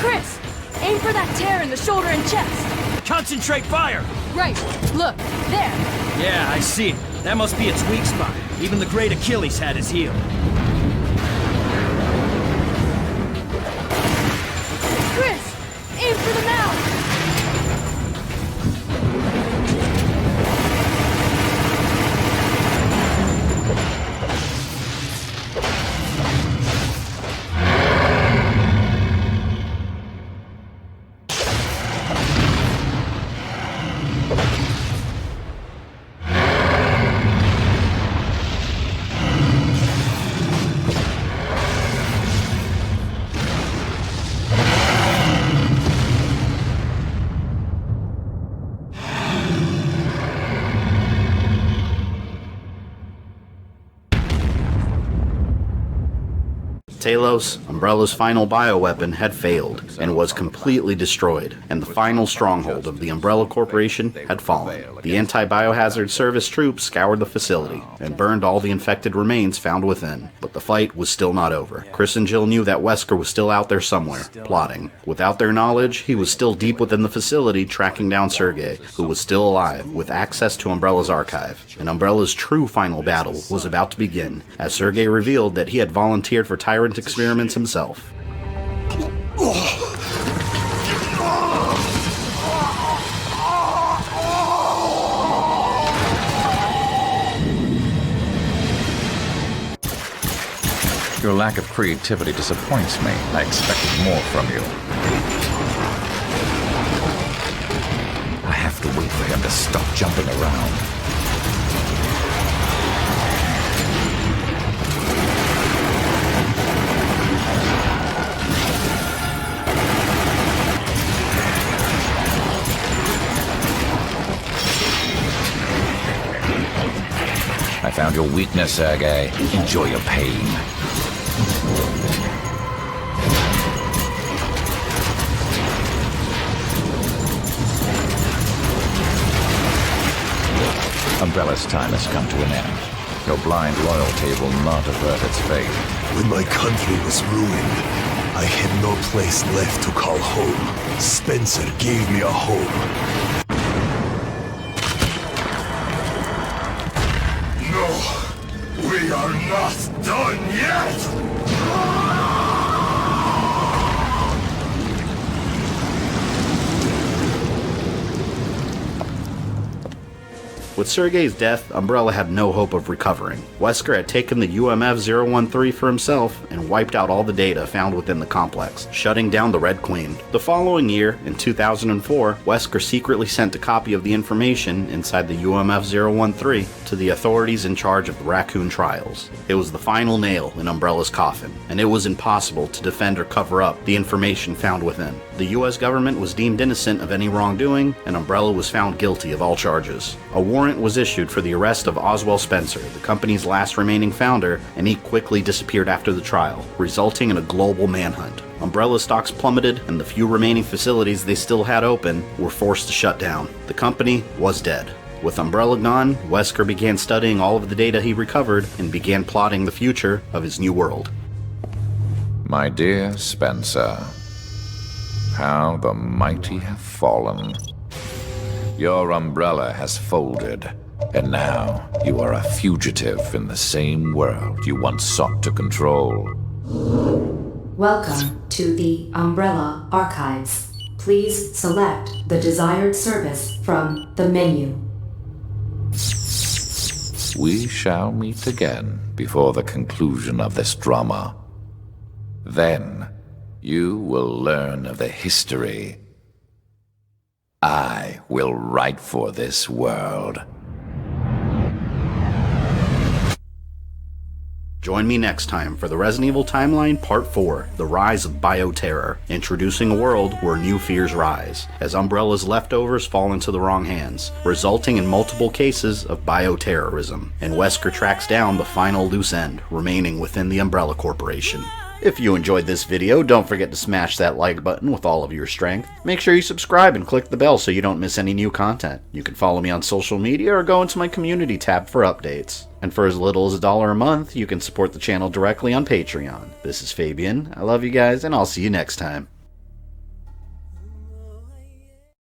Chris, aim for that tear in the shoulder and chest. Concentrate fire! Right, look, there. Yeah, I see it. That must be its weak spot. Even the great Achilles had his heel. Chris, aim for the mouth. Talos, Umbrella's final bioweapon, had failed and was completely destroyed, and the final stronghold of the Umbrella Corporation had fallen. The anti-biohazard service troops scoured the facility and burned all the infected remains found within. But the fight was still not over. Chris and Jill knew that Wesker was still out there somewhere, plotting. Without their knowledge, he was still deep within the facility tracking down Sergei, who was still alive, with access to Umbrella's archive. And Umbrella's true final battle was about to begin, as Sergei revealed that he had volunteered for Tyrant experiments himself. Your lack of creativity disappoints me. I expected more from you. I have to wait for him to stop jumping around. I found your weakness, Sergei. Enjoy your pain. Umbrella's time has come to an end. Your blind loyalty will not avert its fate. When my country was ruined, I had no place left to call home. Spencer gave me a home. No, we are not done yet! With Sergei's death, Umbrella had no hope of recovering. Wesker had taken the UMF-013 for himself and wiped out all the data found within the complex, shutting down the Red Queen. The following year, in 2004, Wesker secretly sent a copy of the information inside the UMF-013 to the authorities in charge of the Raccoon trials. It was the final nail in Umbrella's coffin, and it was impossible to defend or cover up the information found within. The US government was deemed innocent of any wrongdoing, and Umbrella was found guilty of all charges. A warrant was issued for the arrest of Oswald Spencer, the company's last remaining founder, and he quickly disappeared after the trial, resulting in a global manhunt. Umbrella stocks plummeted, and the few remaining facilities they still had open were forced to shut down. The company was dead. With Umbrella gone, Wesker began studying all of the data he recovered and began plotting the future of his new world. My dear Spencer, how the mighty have fallen. Your umbrella has folded, and now you are a fugitive in the same world you once sought to control. Welcome to the Umbrella Archives. Please select the desired service from the menu. We shall meet again before the conclusion of this drama. Then, you will learn of the history I will write for this world. Join me next time for the Resident Evil Timeline Part 4, The Rise of Bioterror, introducing a world where new fears rise, as Umbrella's leftovers fall into the wrong hands, resulting in multiple cases of bioterrorism, and Wesker tracks down the final loose end remaining within the Umbrella Corporation. If you enjoyed this video, don't forget to smash that like button with all of your strength. Make sure you subscribe and click the bell so you don't miss any new content. You can follow me on social media or go into my community tab for updates. And for as little as $1 a month, you can support the channel directly on Patreon. This is Fabian, I love you guys, and I'll see you next time.